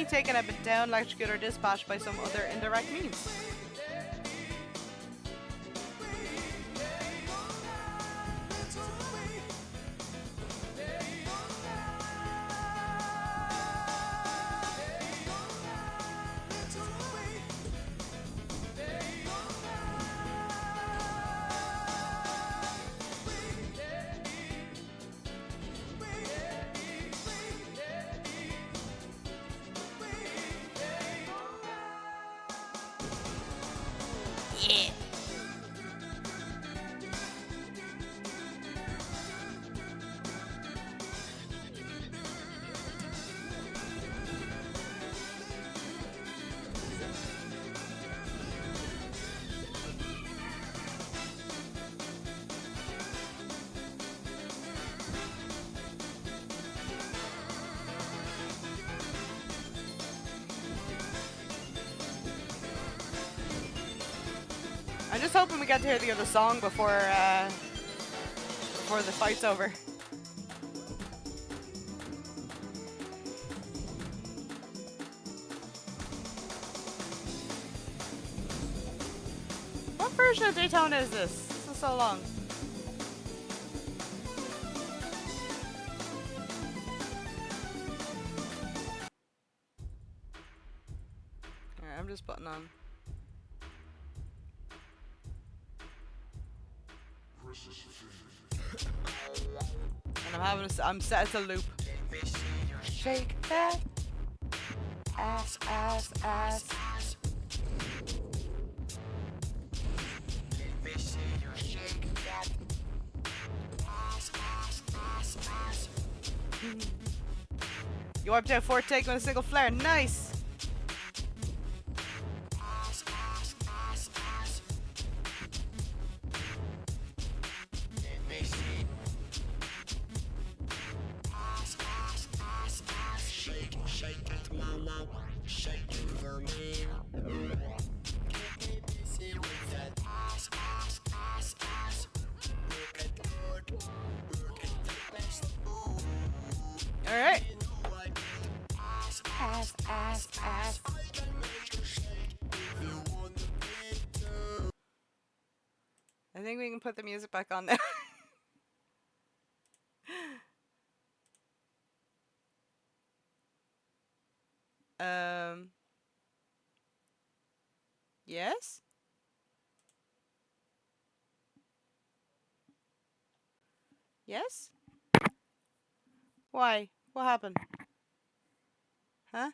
Taken have been down, electrocuted, or dispatched by some other indirect means. Yeah. just hoping we get to hear the other song before the fight's over. What version of Daytona is this? This is so long. Alright, I'm just putting on. And I'm set to loop. Shake that ass, ass, ass. You wiped out 4 take on a single flare. Nice. Alright. Ass, ass, ass. I think we can put the music back on now. Yes? Yes? Why? What happened? Huh?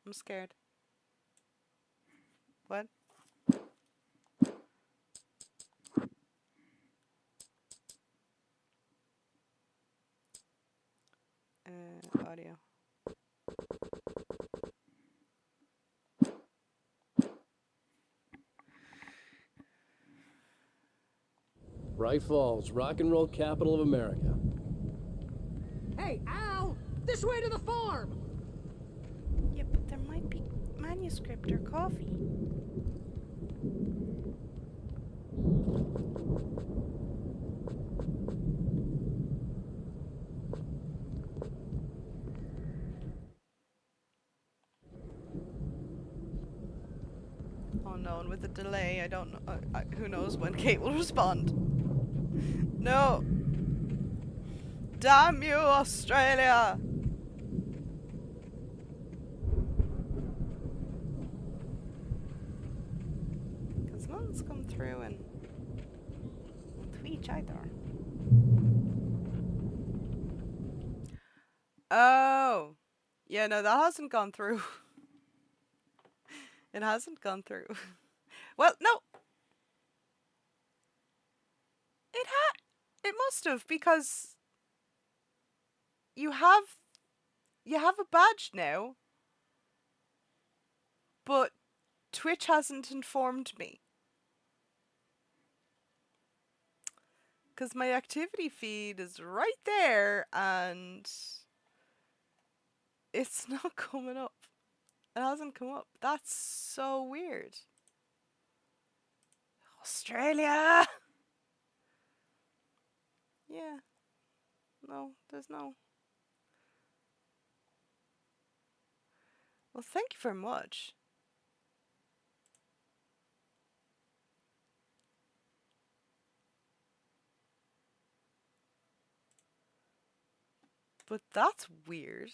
I'm scared. What? Audio. Bright Falls, rock and roll capital of America. Hey, Al! This way to the farm! Yeah, but there might be manuscript or coffee. Oh no, and with the delay, I don't know. Who knows when Kate will respond? No! Damn you, Australia! Because nothing's come through in Twitch either. Oh! Yeah, no, that hasn't gone through. It hasn't gone through. Well, no! It must have, because you have a badge now, but Twitch hasn't informed me. Because my activity feed is right there and it's not coming up. It hasn't come up. That's so weird. Australia! Yeah. No, there's no. Well, thank you very much. But that's weird.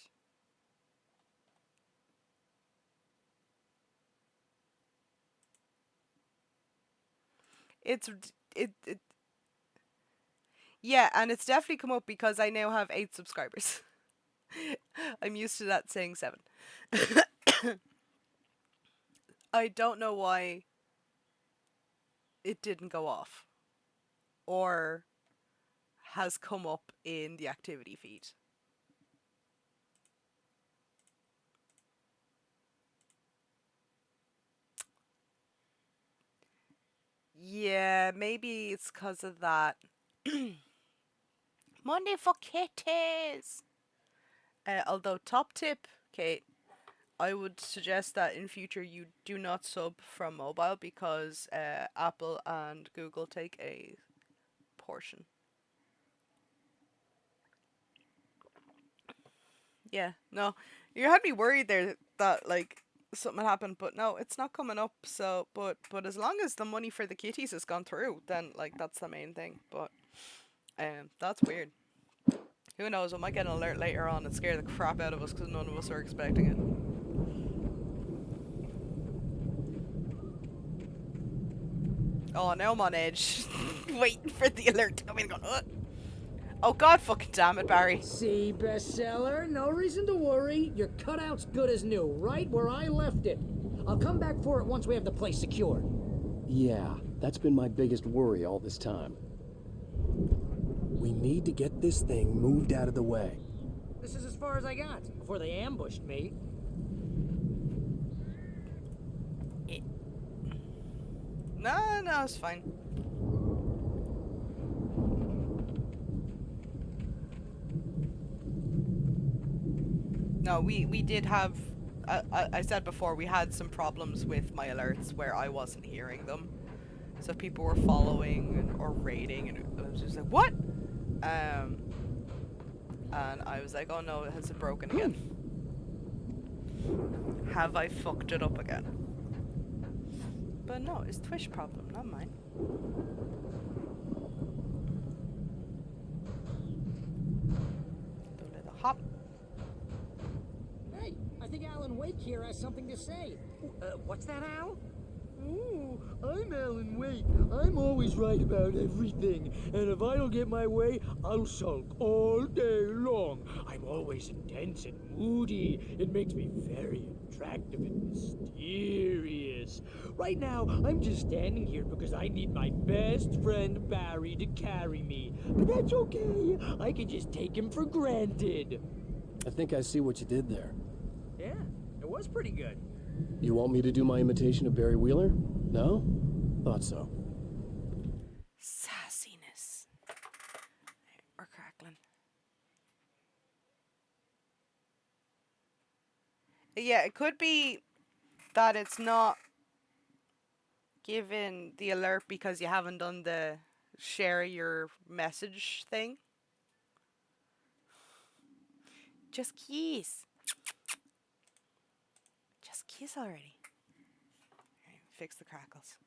It's it yeah, and it's definitely come up because I now have 8 subscribers. I'm used to that saying 7. I don't know why it didn't go off or has come up in the activity feed. Yeah, maybe it's because of that. Monday for kitties! Although top tip, Kate, I would suggest that in future you do not sub from mobile because Apple and Google take a portion. Yeah, no, you had me worried there that like something happened, but no, it's not coming up. So, but as long as the money for the kitties has gone through, then like that's the main thing. But that's weird. Who knows? We might get an alert later on and scare the crap out of us because none of us are expecting it. Oh, now I'm on edge, waiting for the alert to come in. Going, oh god, fucking damn it, Barry. See, bestseller, no reason to worry. Your cutout's good as new, right where I left it. I'll come back for it once we have the place secured. Yeah, that's been my biggest worry all this time. We need to get this thing moved out of the way. This is as far as I got before they ambushed me. No, it's fine. No, we did have, I said before, we had some problems with my alerts where I wasn't hearing them. So people were following or raiding, and I was just like, what? And I was like, oh no, has it broken again? Have I fucked it up again? But no, it's Twitch problem, not mine. Do a little hop. Hey, I think Alan Wake here has something to say. What's that, Al? Ooh, I'm Alan Wake. I'm always right about everything. And if I don't get my way, I'll sulk all day long. I'm always intense and moody. It makes me very attractive and mysterious. Right now, I'm just standing here because I need my best friend Barry to carry me. But that's okay. I can just take him for granted. I think I see what you did there. Yeah, it was pretty good. You want me to do my imitation of Barry Wheeler? No? Thought so. Sassiness. We're crackling. Yeah, it could be that it's not given the alert because you haven't done the share your message thing. Just kiss. Just kiss already. Alright, fix the crackles.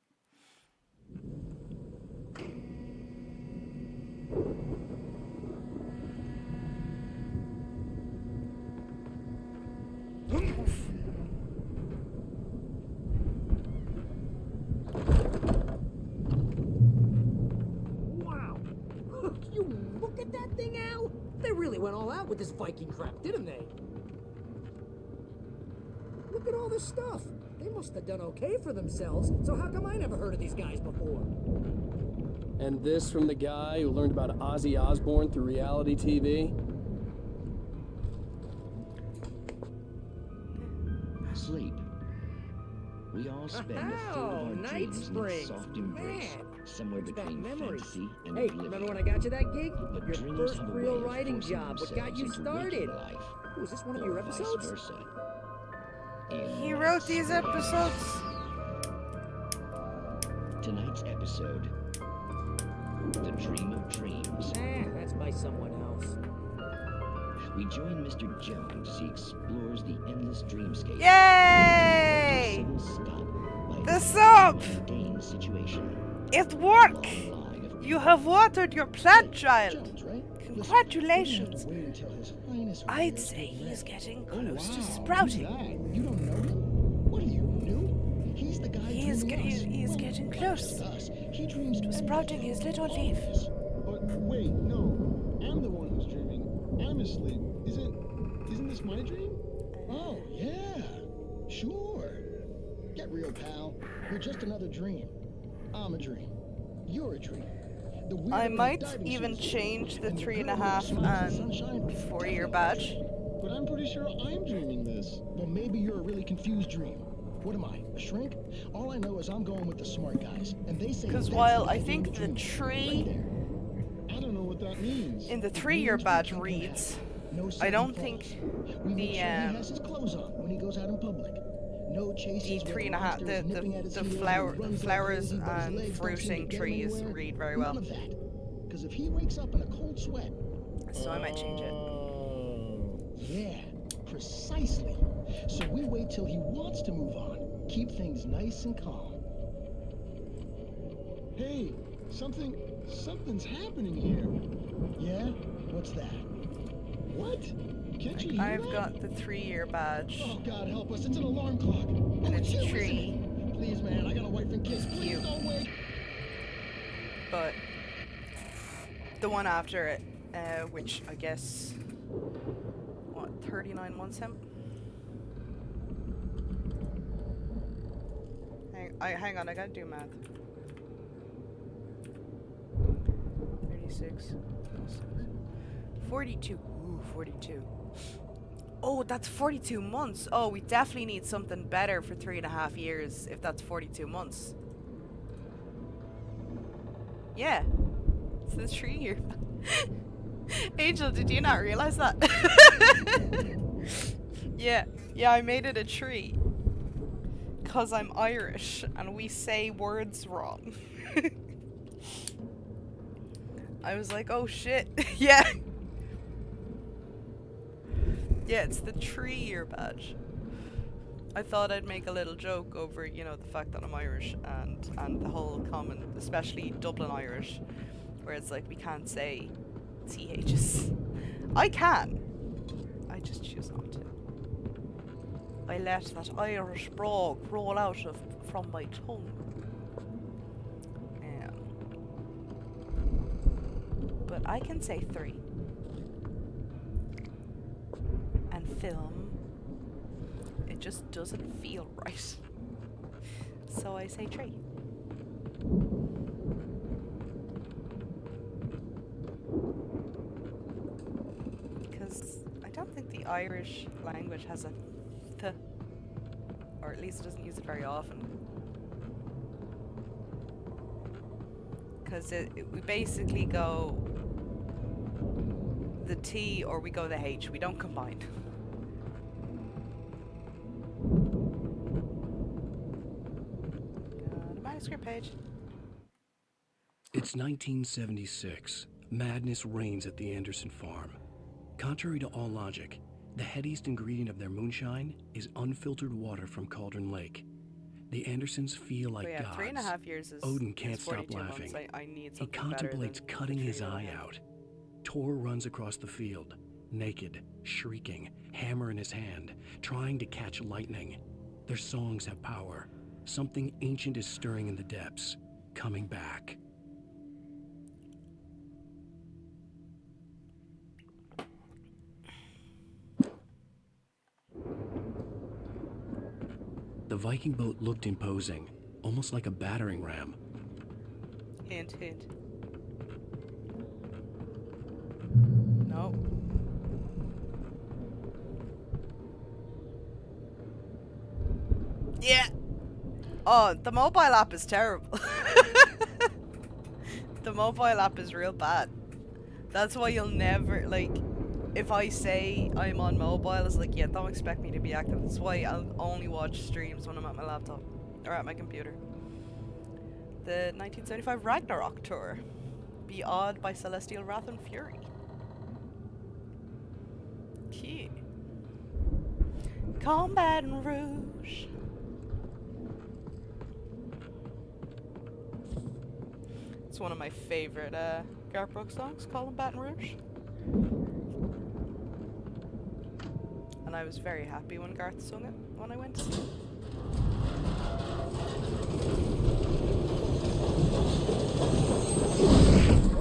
Oof. Wow! You look at that thing, Al! They really went all out with this Viking crap, didn't they? Look at all this stuff. They must have done okay for themselves, so how come I never heard of these guys before? And this from the guy who learned about Ozzy Osbourne through reality TV? Sleep. We all spend a third of our Night dreams in Springs. a soft embrace, Man, somewhere brings back between memories. fantasy and Hey, oblivion. remember when I got you that gig? But Your dreams first have a real way of writing forcing job. What got themselves you into started? waking life, Oh, is this one of or your vice episodes? versa. He wrote these episodes. Tonight's episode, The Dream of Dreams. That's by someone else. We join Mr. Jones as he explores the endless dreamscape. Yay! The soap! It worked! You have watered your plant, child. Congratulations. I'd say he's getting close to sprouting. You don't know him? What are you, new? He's the guy He is getting close to sprouting his little leaf. But wait, no. I'm the one who's dreaming. I'm asleep. Isn't this my dream? Oh, yeah. Sure. Get real, pal. You're just another dream. I'm a dream. You're a dream. I might even change the 3.5 and 4-year badge. But I'm pretty sure I'm dreaming this. Well, maybe you're a really confused dream. What am I, a shrink? All I know is I'm going with the smart guys, and they say because while I think the tree I don't know what that means. in the 3-year badge reads No I sudden don't falls. think We make the sure he has his clothes on when he goes out in public. No chases with 3.5 monsters nipping at his the heels flower and he runs flowers like crazy, but his and legs don't seem fruiting to get him trees anywhere. read very None well. of that. Because if he wakes up in a cold sweat... So I might change it. Yeah, precisely. So we wait till he wants to move on. Keep things nice and calm. Hey, something's happening here. Yeah? What's that? What? Can't you hear I've that? got the 3-year badge. Oh, God help us. It's an alarm clock. And it's you, a tree. isn't it? Please, man, I got a wife and kids. Please don't wait. But the one after it, which I guess, what, 39 months him? Hang on, I gotta do math. 36, 42. Ooh, 42. Oh, that's 42 months. Oh, we definitely need something better for 3.5 years if that's 42 months. Yeah. It's the 3 year. Angel, did you not realize that? Yeah, I made it a tree. Because I'm Irish and we say words wrong. I was like, oh shit. Yeah. Yeah, it's the 3-year badge. I thought I'd make a little joke over, you know, the fact that I'm Irish and the whole common, especially Dublin Irish, where it's like we can't say THs. I can. I just choose not to. I let that Irish brogue roll out from my tongue. But I can say 3. And film, it just doesn't feel right. So I say 3. Because I don't think the Irish language has a th, or at least it doesn't use it very often. Because we basically go the T or we go the H. We don't combine. Got a manuscript page. It's 1976. Madness reigns at the Anderson farm. Contrary to all logic, the headiest ingredient of their moonshine is unfiltered water from Cauldron Lake. The Andersons feel like yeah, gods. 3.5 years is Odin can't is stop 42 laughing. months. I need He something contemplates better than cutting the his tree eye line. out. Tor runs across the field, naked, shrieking, hammer in his hand, trying to catch lightning. Their songs have power. Something ancient is stirring in the depths, coming back. The Viking boat looked imposing, almost like a battering ram. Hint, hint. No. Yeah. Oh, the mobile app is terrible. The mobile app is real bad. That's why you'll never, like, if I say I'm on mobile, it's like, yeah, don't expect me to be active. That's why I'll only watch streams when I'm at my laptop or at my computer. The 1975 Ragnarok tour. Be awed by celestial wrath and fury. Key. Combat and Rouge. It's one of my favorite Garth Brooks songs, called Baton Rouge. And I was very happy when Garth sung it when I went to see it.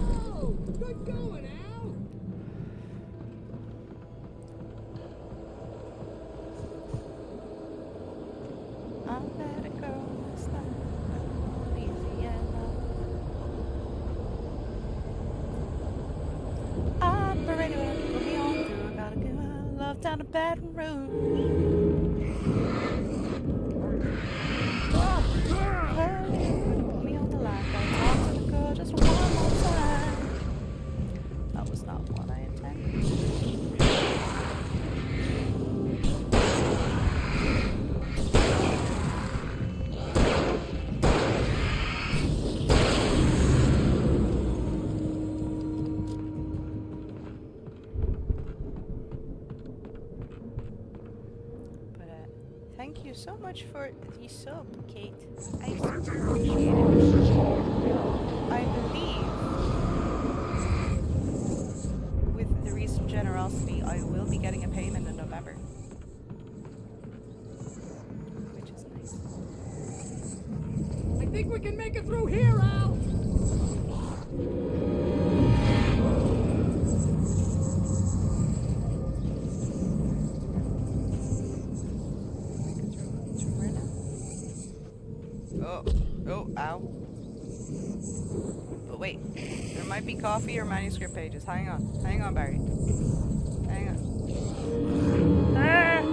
Whoa! Good going, Al! I met a girl last night in Louisiana. I'm ready to put me on through. I gotta give my love down to Baton Rouge. Hurry, put me on the line. Gotta talk to the girl just one more time. That was not what I intended. so much for the sub, Kate. I super appreciate it. I believe with the recent generosity, I will be getting a payment in November. Which is nice. I think we can make it through here, Al! Oh, oh, ow. But wait, there might be coffee or manuscript pages. Hang on, Barry. Hang on. Ah!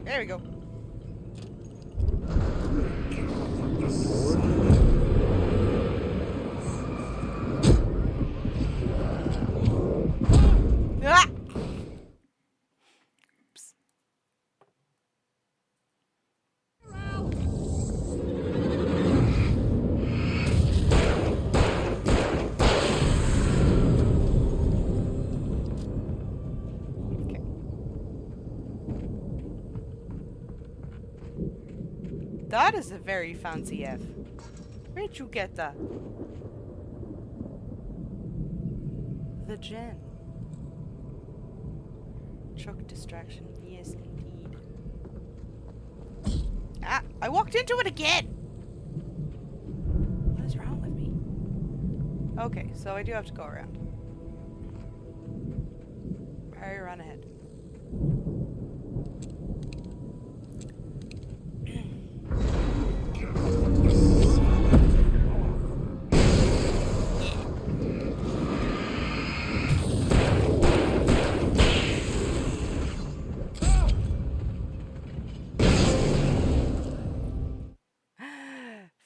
There we go. Ah! Oops. Okay. That is a very fancy F. Where'd you get that? The gen. Truck distraction. Yes, indeed. Ah! I walked into it again! What is wrong with me? Okay, so I do have to go around. Harry, run ahead.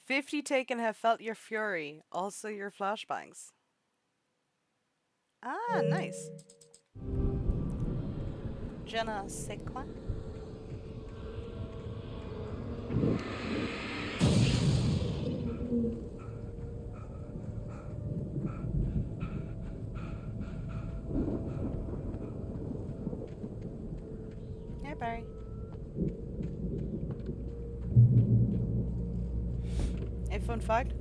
50 taken have felt your fury, also your flashbangs. Ah, nice. Je ne sais quoi. Hey, Barry. Hey, fun fact.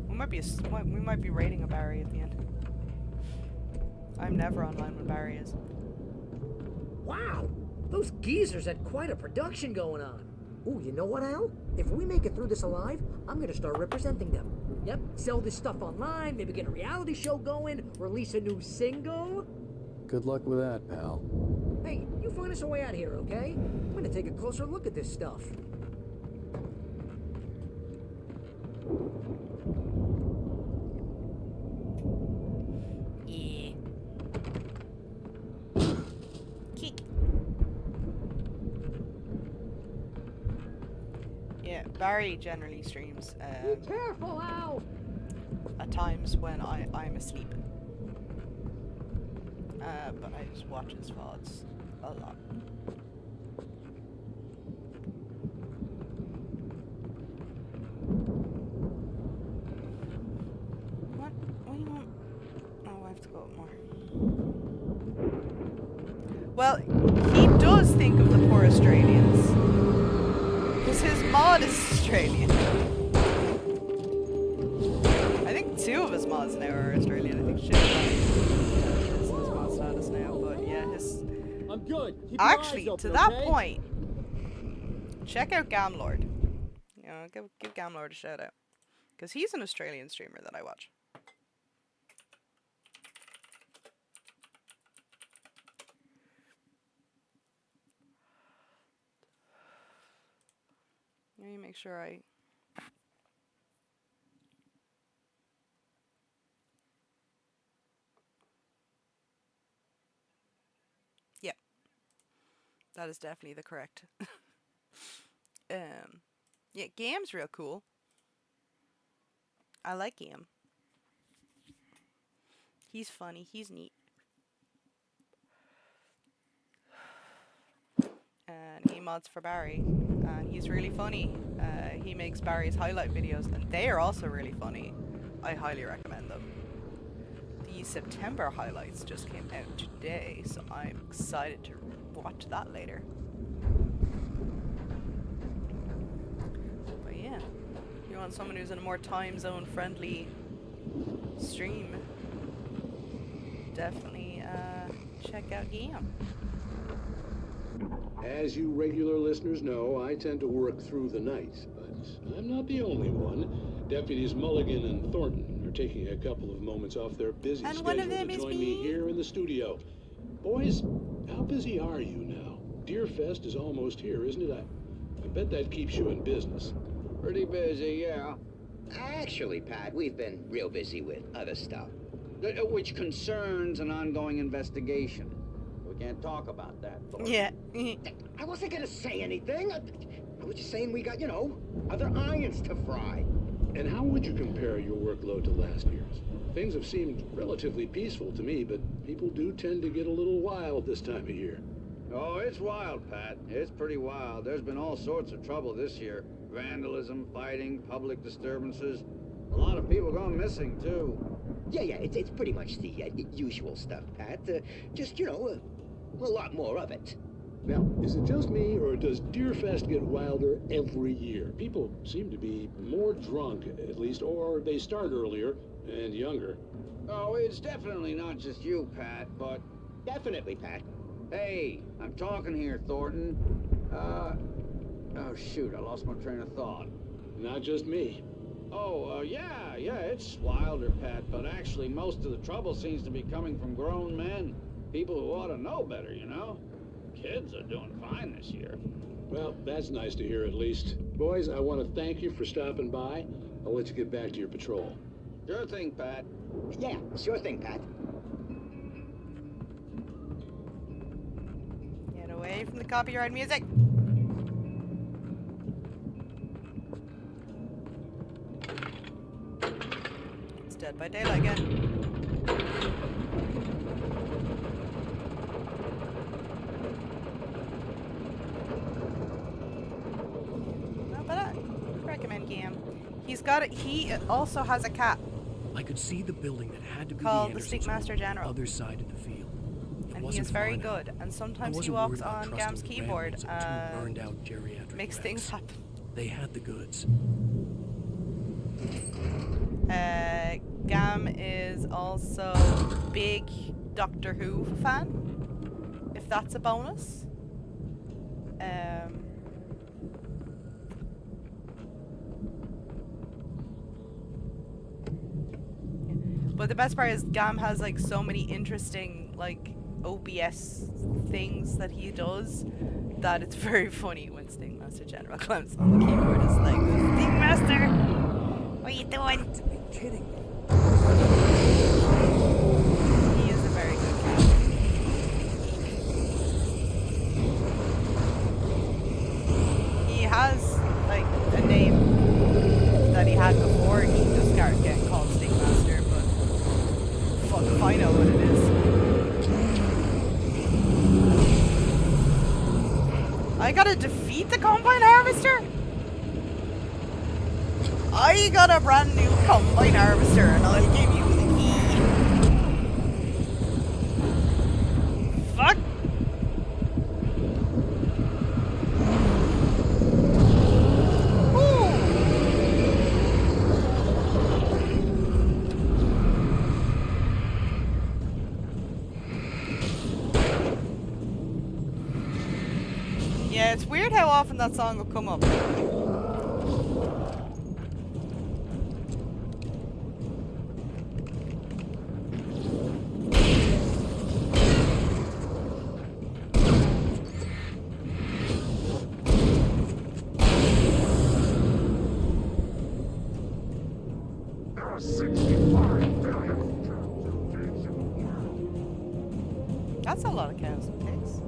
We might be raiding a Barry at the end. I'm never online when Barry is. Wow! Those geezers had quite a production going on. Ooh, you know what, Al? If we make it through this alive, I'm gonna start representing them. Yep, sell this stuff online, maybe get a reality show going, release a new single. Good luck with that, pal. Hey, you find us a way out here, okay? I'm gonna take a closer look at this stuff. Yeah. Kick. Yeah, Barry generally streams. Be careful, Al! At times when I'm asleep. But I just watch his VODs a lot. What? What do you want? Oh, I have to go up more. Well, he does think of the poor Australians. Because his mod is Australian. I think 2 of his mods now are Australian. I think shit his mod status now, but yeah, his... I'm good. Keep Actually, your eyes open, to that okay? point, check out Gamlord. You know, give Gamlord a shout out. Because he's an Australian streamer that I watch. Let me make sure I... Yep. That is definitely the correct. Yeah, Game's real cool. I like Game. He's funny. He's neat. And he mods for Barry. And he's really funny. He makes Barry's highlight videos, and they are also really funny. I highly recommend them. The September highlights just came out today, so I'm excited to watch that later. But yeah, if you want someone who's in a more time zone friendly stream, definitely check out Game. As you regular listeners know, I tend to work through the night, but I'm not the only one. Deputies Mulligan and Thornton are taking a couple of moments off their busy schedule to join me here in the studio. Boys, how busy are you now? Deerfest is almost here, isn't it? I bet that keeps you in business. Pretty busy, yeah. Actually, Pat, we've been real busy with other stuff, which concerns an ongoing investigation. We can't talk about that, Thornton. Yeah. I wasn't gonna say anything. I was just saying we got, other irons to fry. And how would you compare your workload to last year's? Things have seemed relatively peaceful to me, but people do tend to get a little wild this time of year. Oh, it's wild, Pat. It's pretty wild. There's been all sorts of trouble this year. Vandalism, fighting, public disturbances. A lot of people gone missing, too. Yeah, it's pretty much the usual stuff, Pat. Just, a lot more of it. Now, is it just me, or does Deerfest get wilder every year? People seem to be more drunk, at least, or they start earlier and younger. Oh, it's definitely not just you, Pat, but... Definitely, Pat. Hey, I'm talking here, Thornton. Oh, shoot, I lost my train of thought. Not just me. Oh, yeah, it's wilder, Pat, but actually most of the trouble seems to be coming from grown men. People who ought to know better, Kids are doing fine this year. Well, that's nice to hear at least. Boys, I want to thank you for stopping by. I'll let you get back to your patrol. Sure thing, Pat. Yeah, sure thing, Pat. Get away from the copyright music. It's Dead by Daylight again. He also has a cat. I could see the building that had to be called the Andersons' Stickmaster home General. on the other side of the field. It And he wasn't is very far now. good. And I sometimes he wasn't walks worried about on trusting Gam's the keyboard ramblings of two burned-out geriatric makes vets. things happen. They had the goods. Gam is also big Doctor Who fan, if that's a bonus. But the best part is Gam has like so many interesting like OBS things that he does that it's very funny when Stickmaster General climbs on the keyboard. It's like, Stickmaster, what are you doing? To be kidding me. He is a very good cat. He has like a name that he had before he just started getting called Stickmaster, but fuck if I know what it is. I gotta defeat the Combine Harvester? I got a brand new Combine Harvester and I'll give you the key. Fuck. Yeah, it's weird how often that song will come up. That's a lot of cows and pigs.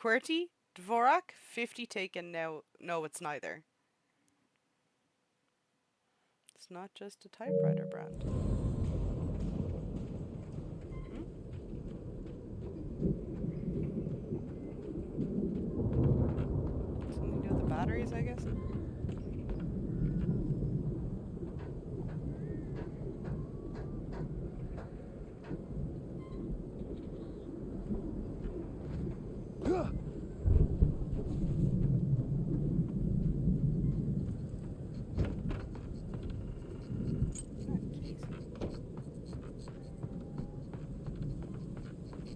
QWERTY, Dvorak, 50 taken. Now, no, it's neither. It's not just a typewriter brand. Something to do with the batteries, I guess.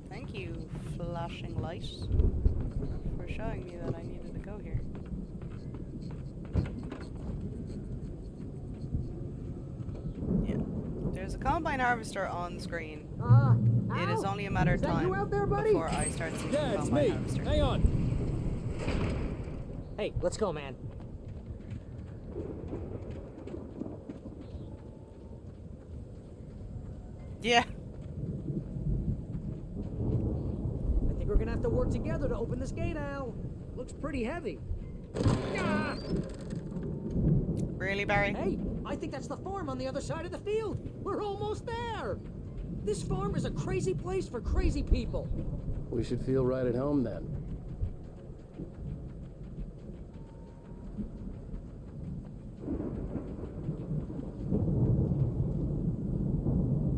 Thank you, flashing light, for showing me that I needed to go here. Yeah. There's a combine harvester on the screen. It is only a matter of time before I start seeing the combine harvester. Hang on. Hey, let's go, man. Yeah. I think we're gonna have to work together to open this gate, Al. Looks pretty heavy. Ah! Really, Barry? Hey, I think that's the farm on the other side of the field. We're almost there. This farm is a crazy place for crazy people. We should feel right at home then.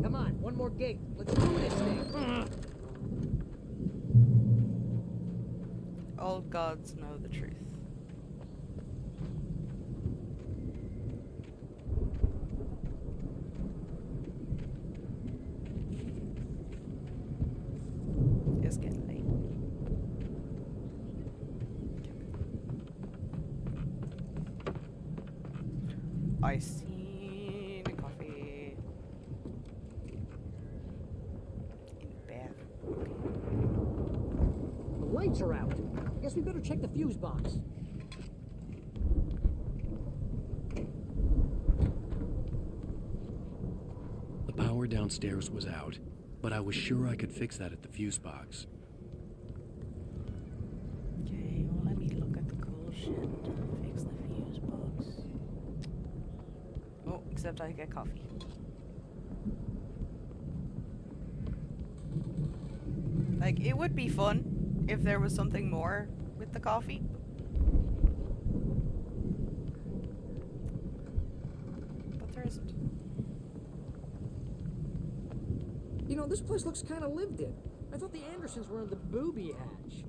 Come on, one more gate. Let's do this thing. All gods know the truth. It's getting late. I see the coffee in bed. The lights are out. Guess we better check the fuse box. The power downstairs was out, but I was sure I could fix that at the fuse box. Okay, well, let me look at the cool shit. Fix the fuse box. Oh, except I get coffee. Like, it would be fun if there was something more with the coffee. But there isn't. You know, this place looks kind of lived in. I thought the Andersons were in the booby hatch.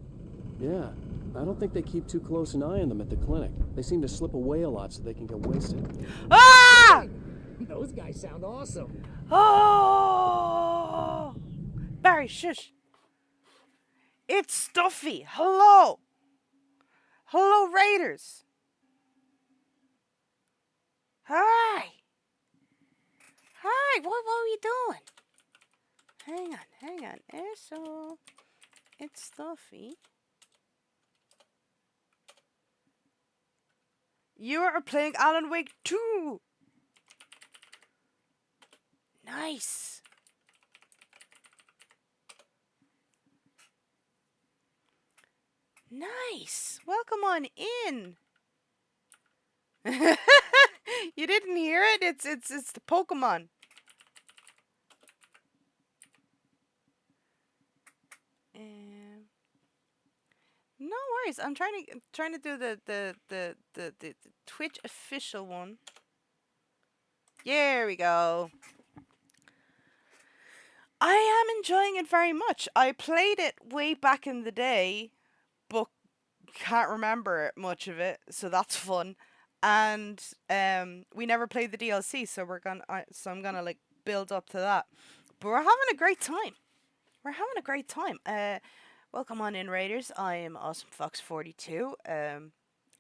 Yeah, I don't think they keep too close an eye on them at the clinic. They seem to slip away a lot so they can get wasted. Ah! Those guys sound awesome. Oh! Barry, shush. It's Stuffy. Hello. Hello, Raiders. Hi. Hi, what are you doing? Hang on. So, it's Stuffy. You are playing Alan Wake 2. Nice. Nice. Welcome on in. You didn't hear it? It's the Pokemon. No worries. I'm trying to do the Twitch official one. There we go. I am enjoying it very much. I played it way back in the day, but can't remember much of it, so that's fun. And we never played the DLC, so I'm gonna like build up to that. But we're having a great time. Welcome on in, Raiders. I am AwesomeFox42. I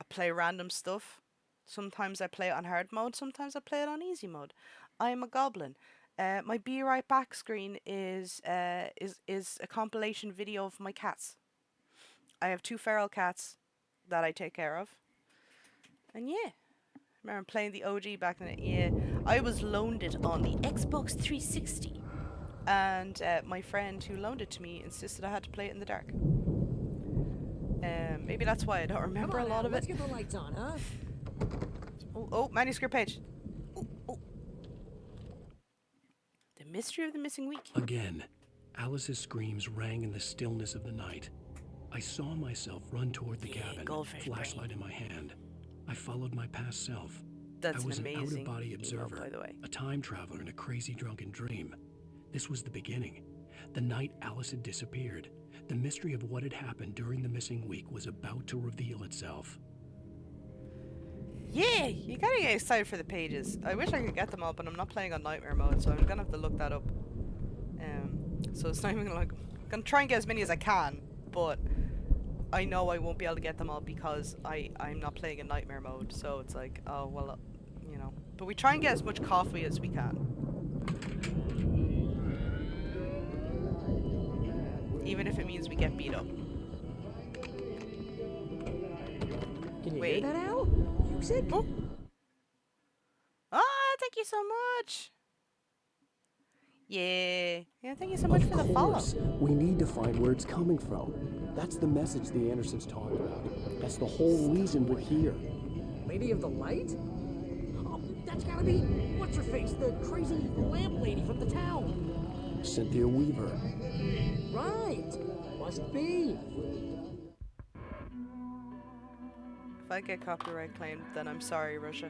play random stuff. Sometimes I play it on hard mode. Sometimes I play it on easy mode. I am a goblin. My Be Right Back screen is a compilation video of my cats. I have 2 feral cats that I take care of. And yeah, I remember playing the OG back in it. Yeah, I was loaned it on the Xbox 360. And my friend who loaned it to me insisted I had to play it in the dark. Maybe that's why I don't remember a lot of let's it. get the lights on, huh? Oh, manuscript page. Oh. The mystery of the missing week. Again, Alice's screams rang in the stillness of the night. I saw myself run toward the cabin, flashlight in my hand. I followed my past self. That's I was an an amazing out-of-body observer, by the way. a time traveler in a crazy drunken dream. This was the beginning. The night Alice had disappeared. The mystery of what had happened during the missing week was about to reveal itself. Yeah, you gotta get excited for the pages. I wish I could get them all, but I'm not playing on nightmare mode, so I'm gonna have to look that up. So it's not even like I'm gonna try and get as many as I can, but I know I won't be able to get them all because I'm not playing in nightmare mode. So it's like, oh well, you know. But we try and get as much coffee as we can, even if it means we get beat up. Can you Wait. hear that, Al? You sick? Oh. Ah, thank you so much. Yeah, thank you so much for the follow. Of course, we need to find where it's coming from. That's the message the Andersons talked about. That's the whole reason we're here. Lady of the Light? Oh, that's gotta be what's her face, the crazy lamp lady from the town. Cynthia Weaver. Right. Must be. If I get copyright claimed, then I'm sorry, Russia.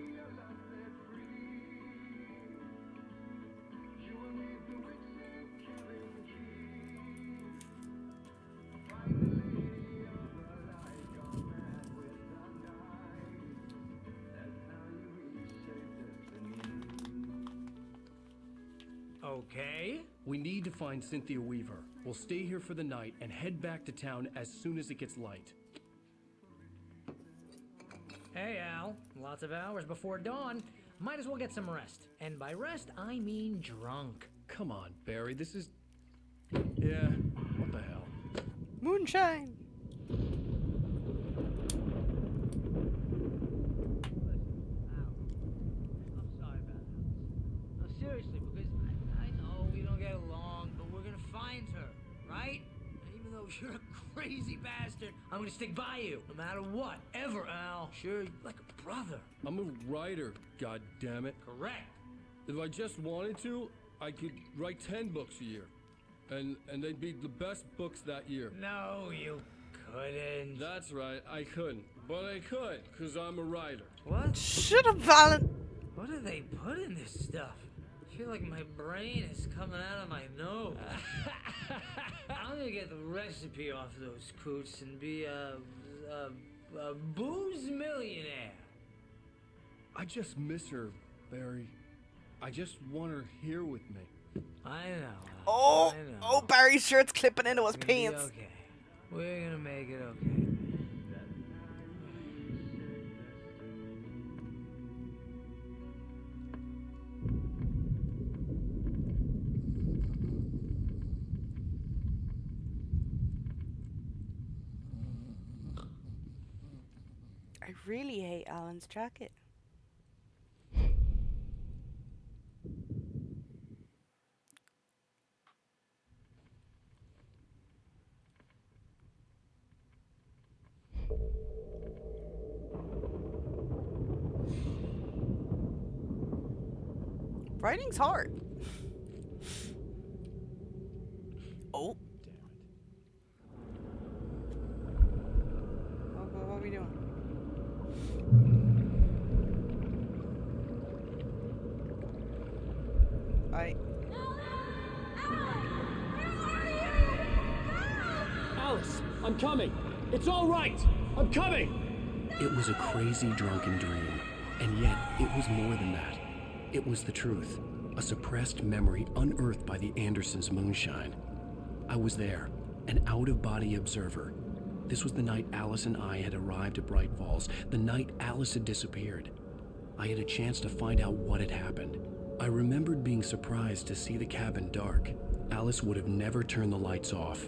Okay. We need to find Cynthia Weaver. We'll stay here for the night and head back to town as soon as it gets light. Hey, Al. Lots of hours before dawn. Might as well get some rest. And by rest, I mean drunk. Come on, Barry, this is... Yeah, what the hell? Moonshine! Seriously, because I know we don't get along, but we're gonna find her, right? And even though you're a crazy bastard, I'm gonna stick by you, no matter what, ever, Al. Sure, like a brother. I'm a writer, goddammit. Correct. If I just wanted to, I could write 10 books a year. And they'd be the best books that year. No, you couldn't. That's right, I couldn't. But I could, because I'm a writer. What? Shut up, Valen! What do they put in this stuff? I feel like my brain is coming out of my nose. I'm gonna get the recipe off those coots and be a booze millionaire. I just miss her, Barry. I just want her here with me. I know. Oh, I know. oh, Barry's shirt's clipping into his It's gonna be pants. okay. We're gonna make it okay. I really hate Alan's jacket. Writing's hard. Oh. What are we doing? Alice, I'm coming. It's all right. I'm coming. It was a crazy drunken dream, and yet it was more than that. It was the truth, a suppressed memory unearthed by the Andersons' moonshine. I was there, an out-of-body observer. This was the night Alice and I had arrived at Bright Falls, the night Alice had disappeared. I had a chance to find out what had happened. I remembered being surprised to see the cabin dark. Alice would have never turned the lights off.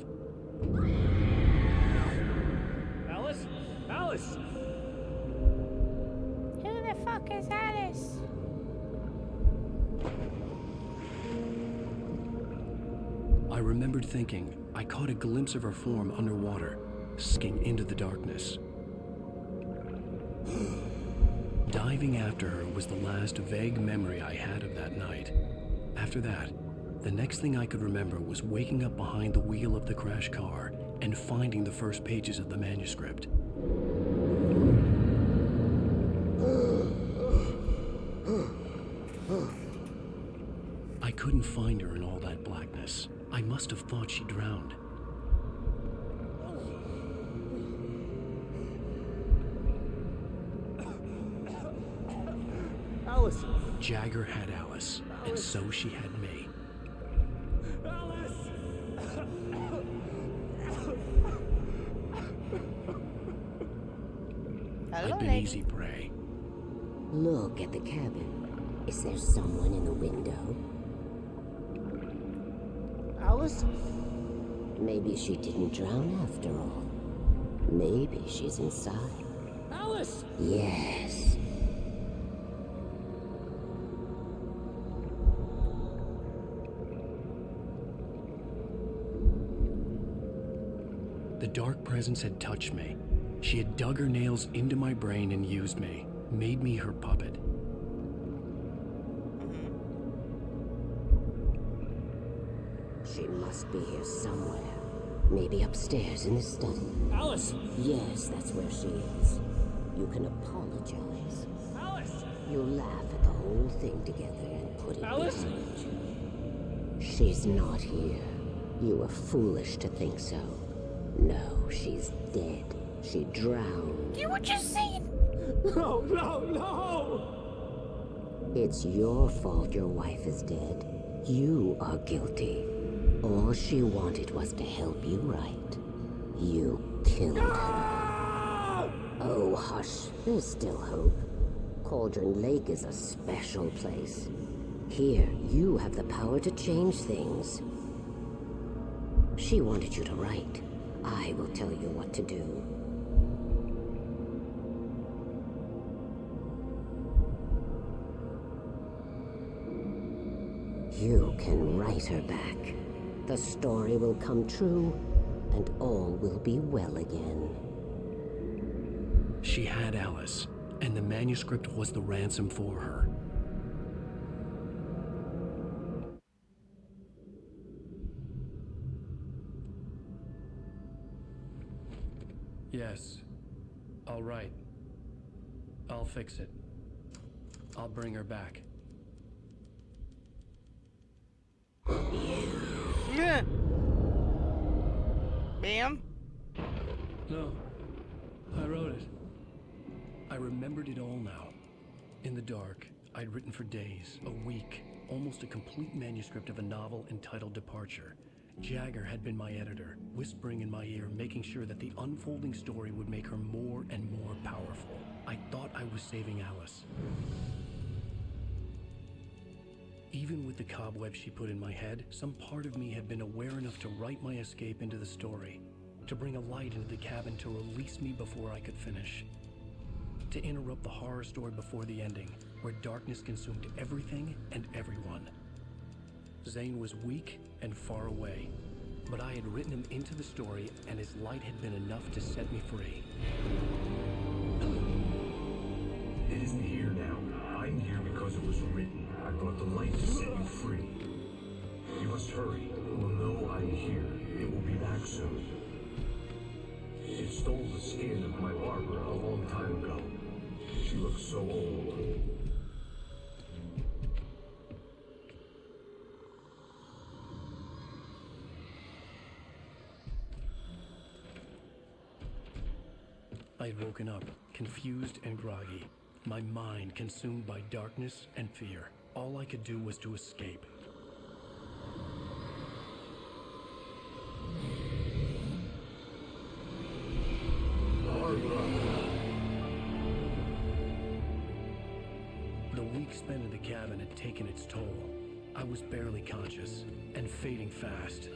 Alice? Alice! Who the fuck is Alice? I remembered thinking I caught a glimpse of her form underwater. skinning into the darkness. Diving after her was the last vague memory I had of that night. After that, the next thing I could remember was waking up behind the wheel of the crashed car and finding the first pages of the manuscript. I couldn't find her in all that blackness. I must have thought she drowned. Alice! Jagger had Alice, and so she had me. Alice! I'd been easy prey. Look at the cabin. Is there someone in the window? Alice? Maybe she didn't drown after all. Maybe she's inside. Alice! Yes. The dark presence had touched me. She had dug her nails into my brain and used me, made me her puppet. She must be here somewhere. Maybe upstairs in the study. Alice! Yes, that's where she is. You can apologize. Alice! You laugh at the whole thing together and put it Alice? behind you. She's not here. You were foolish to think so. No, she's dead. She drowned. You were just saying. No, no, no! It's your fault your wife is dead. You are guilty. All she wanted was to help you right. You killed her. Oh, hush. There's still hope. Cauldron Lake is a special place. Here, you have the power to change things. She wanted you to write. I will tell you what to do. You can write her back. The story will come true, and all will be well again. She had Alice, and the manuscript was the ransom for her. Yes, I'll write. I'll fix it. I'll bring her back. Yeah. Bam. No, I wrote it. I remembered it all now. In the dark, I'd written for days, a week, almost a complete manuscript of a novel entitled Departure. Jagger had been my editor, whispering in my ear, making sure that the unfolding story would make her more and more powerful. I thought I was saving Alice. Even with the cobwebs she put in my head, some part of me had been aware enough to write my escape into the story, to bring a light into the cabin to release me before I could finish, to interrupt the horror story before the ending, where darkness consumed everything and everyone. Zane was weak and far away, but I had written him into the story, and his light had been enough to set me free. It isn't here now. I'm here because it was written. I brought the light to set you free. You must hurry. It will know I'm here. It will be back soon. It stole the skin of my barber a long time ago. She looks so old. I had woken up, confused and groggy, my mind consumed by darkness and fear. All I could do was to escape. The week spent in the cabin had taken its toll. I was barely conscious and fading fast.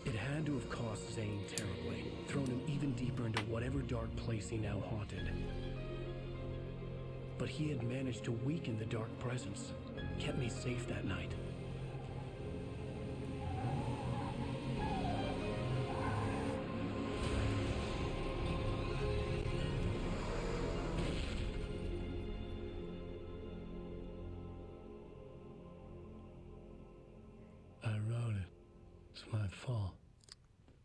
It had to have cost Zane terribly, thrown him even deeper into whatever dark place he now haunted. But he had managed to weaken the dark presence, kept me safe that night. my fault.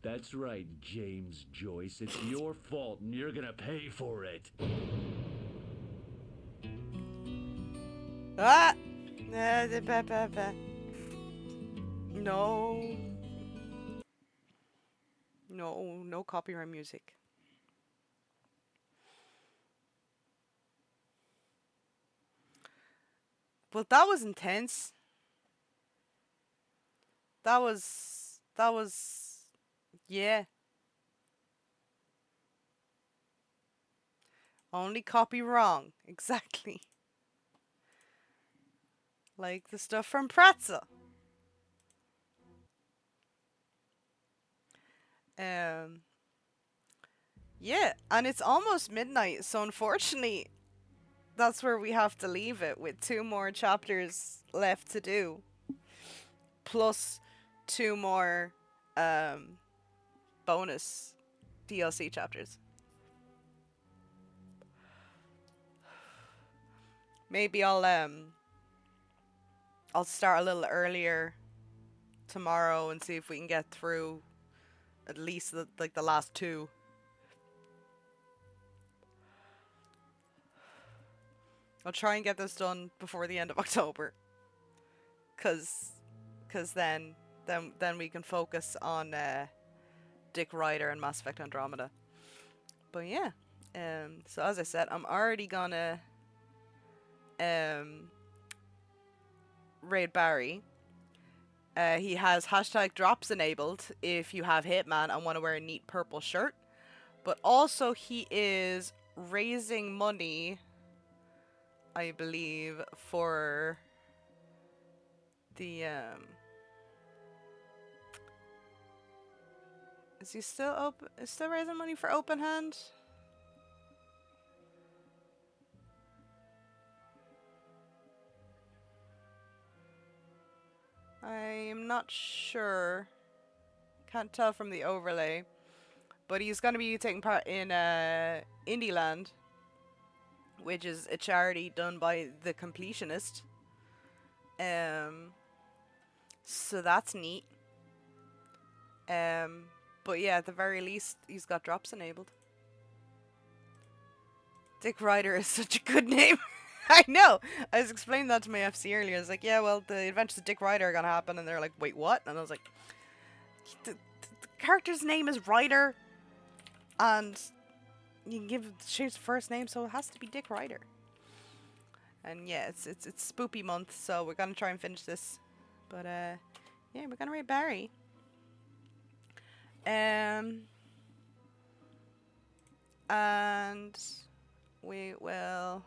That's right, James Joyce. It's your fault, and you're gonna pay for it. Ah! No. No, no copyright music. But that was intense. That was, yeah. Only copy wrong. Exactly. Like the stuff from Pratza. Um, yeah, and it's almost midnight, so unfortunately, that's where we have to leave it with 2 more chapters left to do. Plus 2 more bonus DLC chapters. Maybe I'll start a little earlier tomorrow and see if we can get through at least the last 2. I'll try and get this done before the end of October. Cause then we can focus on Dick Ryder and Mass Effect Andromeda. But yeah, so as I said, I'm already gonna raid Barry. He has hashtag drops enabled if you have Hitman and want to wear a neat purple shirt. But also he is raising money, I believe, for the is he still raising money for Open Hand? I'm not sure. Can't tell from the overlay. But he's going to be taking part in Indieland, which is a charity done by The Completionist. So that's neat. But yeah, at the very least, he's got drops enabled. Dick Ryder is such a good name. I know. I was explaining that to my FC earlier. I was like, yeah, well, the Adventures of Dick Ryder are going to happen. And they're like, wait, what? And I was like, the character's name is Ryder. And you can change the first name, so it has to be Dick Ryder. And yeah, it's spoopy month, so we're going to try and finish this. But yeah, we're going to raid Barry. And we will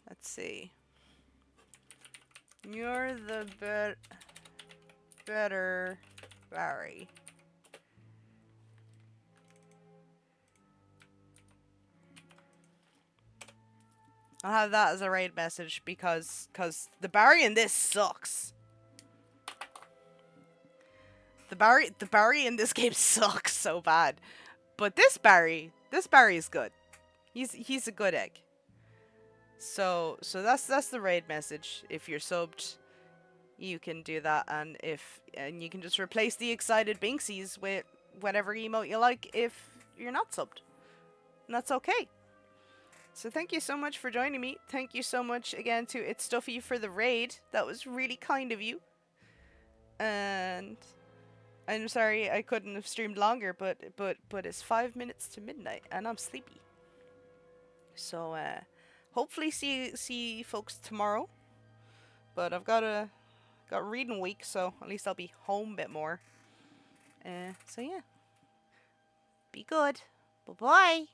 let's see. You're the better Barry. I'll have that as a raid message because the Barry in this sucks. The Barry in this game sucks so bad. But this Barry is good. He's a good egg. So that's the raid message. If you're subbed, you can do that, and you can just replace the excited Binksies with whatever emote you like if you're not subbed. And that's okay. So thank you so much for joining me. Thank you so much again to It's Stuffy for the raid. That was really kind of you. And I'm sorry I couldn't have streamed longer, but it's 5 minutes to midnight and I'm sleepy. So hopefully see folks tomorrow. But I've got reading week, so at least I'll be home a bit more. So yeah. Be good. Bye-bye.